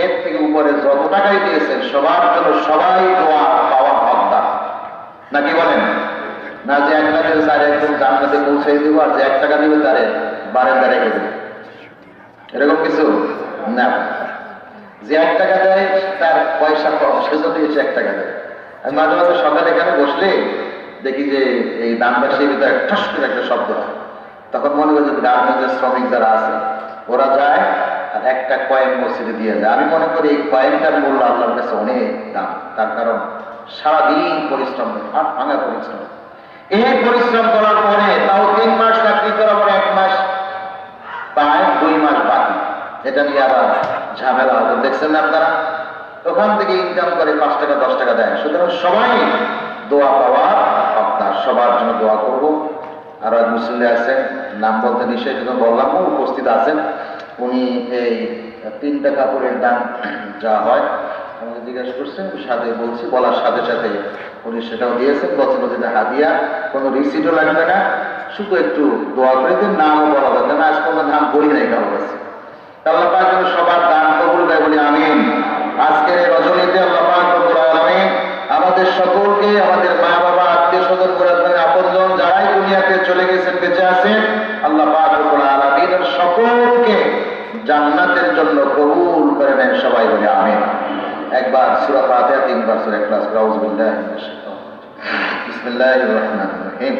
এর থেকে উপরে যত টাকাই দিয়েছেন সবার জন্য, সবাই দোয়া পাওয়ার হকদার, নাকি বলেন না? যে 1 টাকা তার একদম জান্নাতে পৌঁছে দিব, আর যে 1 টাকা দিবে তারে বারান্দা রেখে দেবে, এরকম কিছু না। যে 1 টাকা দেয় তার পয়সা কম, সেজন্য এসে 1 টাকা দেয়। আমি মাঝে মাঝে সকালে এখানে বসলে দেখি যে এই দানবাসীর ভিতরে ঠস করে একটা শব্দ হয়, তখন মনে হয় যে গার্মেন্টসের শ্রমিক যারা আছে ওরা যায় আর একটা কয়েন মসজিদে দিয়ে যায়। আমি মনে করি এই কয়েনটার মূল্য আল্লাহর কাছে অনেক দাম, তার কারণ সারাদিন পরিশ্রম, হাত ভাঙা পরিশ্রম। এই পরিশ্রম করার পরে তাও 3 মাস চাকরি করার পরে 1 মাস পায়, 2 মাস বাকি, এটা নিয়ে আবার ঝামেলা হবে, দেখছেন না আপনারা? ওখান থেকে ইনকাম করে 5 টাকা 10 টাকা দেয়। সুতরাং সবাই দোয়া পাওয়ার হকদার, সবার জন্য দোয়া করব। আর মুসলিমে আছেন, নাম বলতে নিষেধ, যখন বললাম উপস্থিত আছেন, উনি এই 3টা কাপড়ের দাম যা হয় আমাকে জিজ্ঞাসা করছেন, সাথে বলছি, বলার সাথে সাথে উনি সেটাও দিয়েছেন। বলছেন যেটা হাদিয়া, কোনো রিসিটও লাগবে না, শুধু একটু দোয়া করে দিন, নামও বলা যাবে না, আজ পর্যন্ত নাম বলি নাই কারো কাছে। আল্লাহ পাক যেন সবার দান কবুল করে, বলি আমিন। আজকের এই রজনীতে আল্লাহ পাক রব্বুল আলামিন আমাদের সকলকে, আমাদের মা বাবা, আত্মীয় স্বজন, আপনজন যারাই দুনিয়াতে চলে গেছেন, বেঁচে আছেন, আল্লাহ পাক রব্বুল আলামিন সকলকে জান্নাতের জন্য কবুল করে নেন, সবাই বলে আমিন। একবার সূরা ফাতিহা 3 বার সূরা ইখলাস, আউযু বিল্লাহি মিনাশ শাইতানির রাজিম, বিসমিল্লাহির রহমানির রহিম।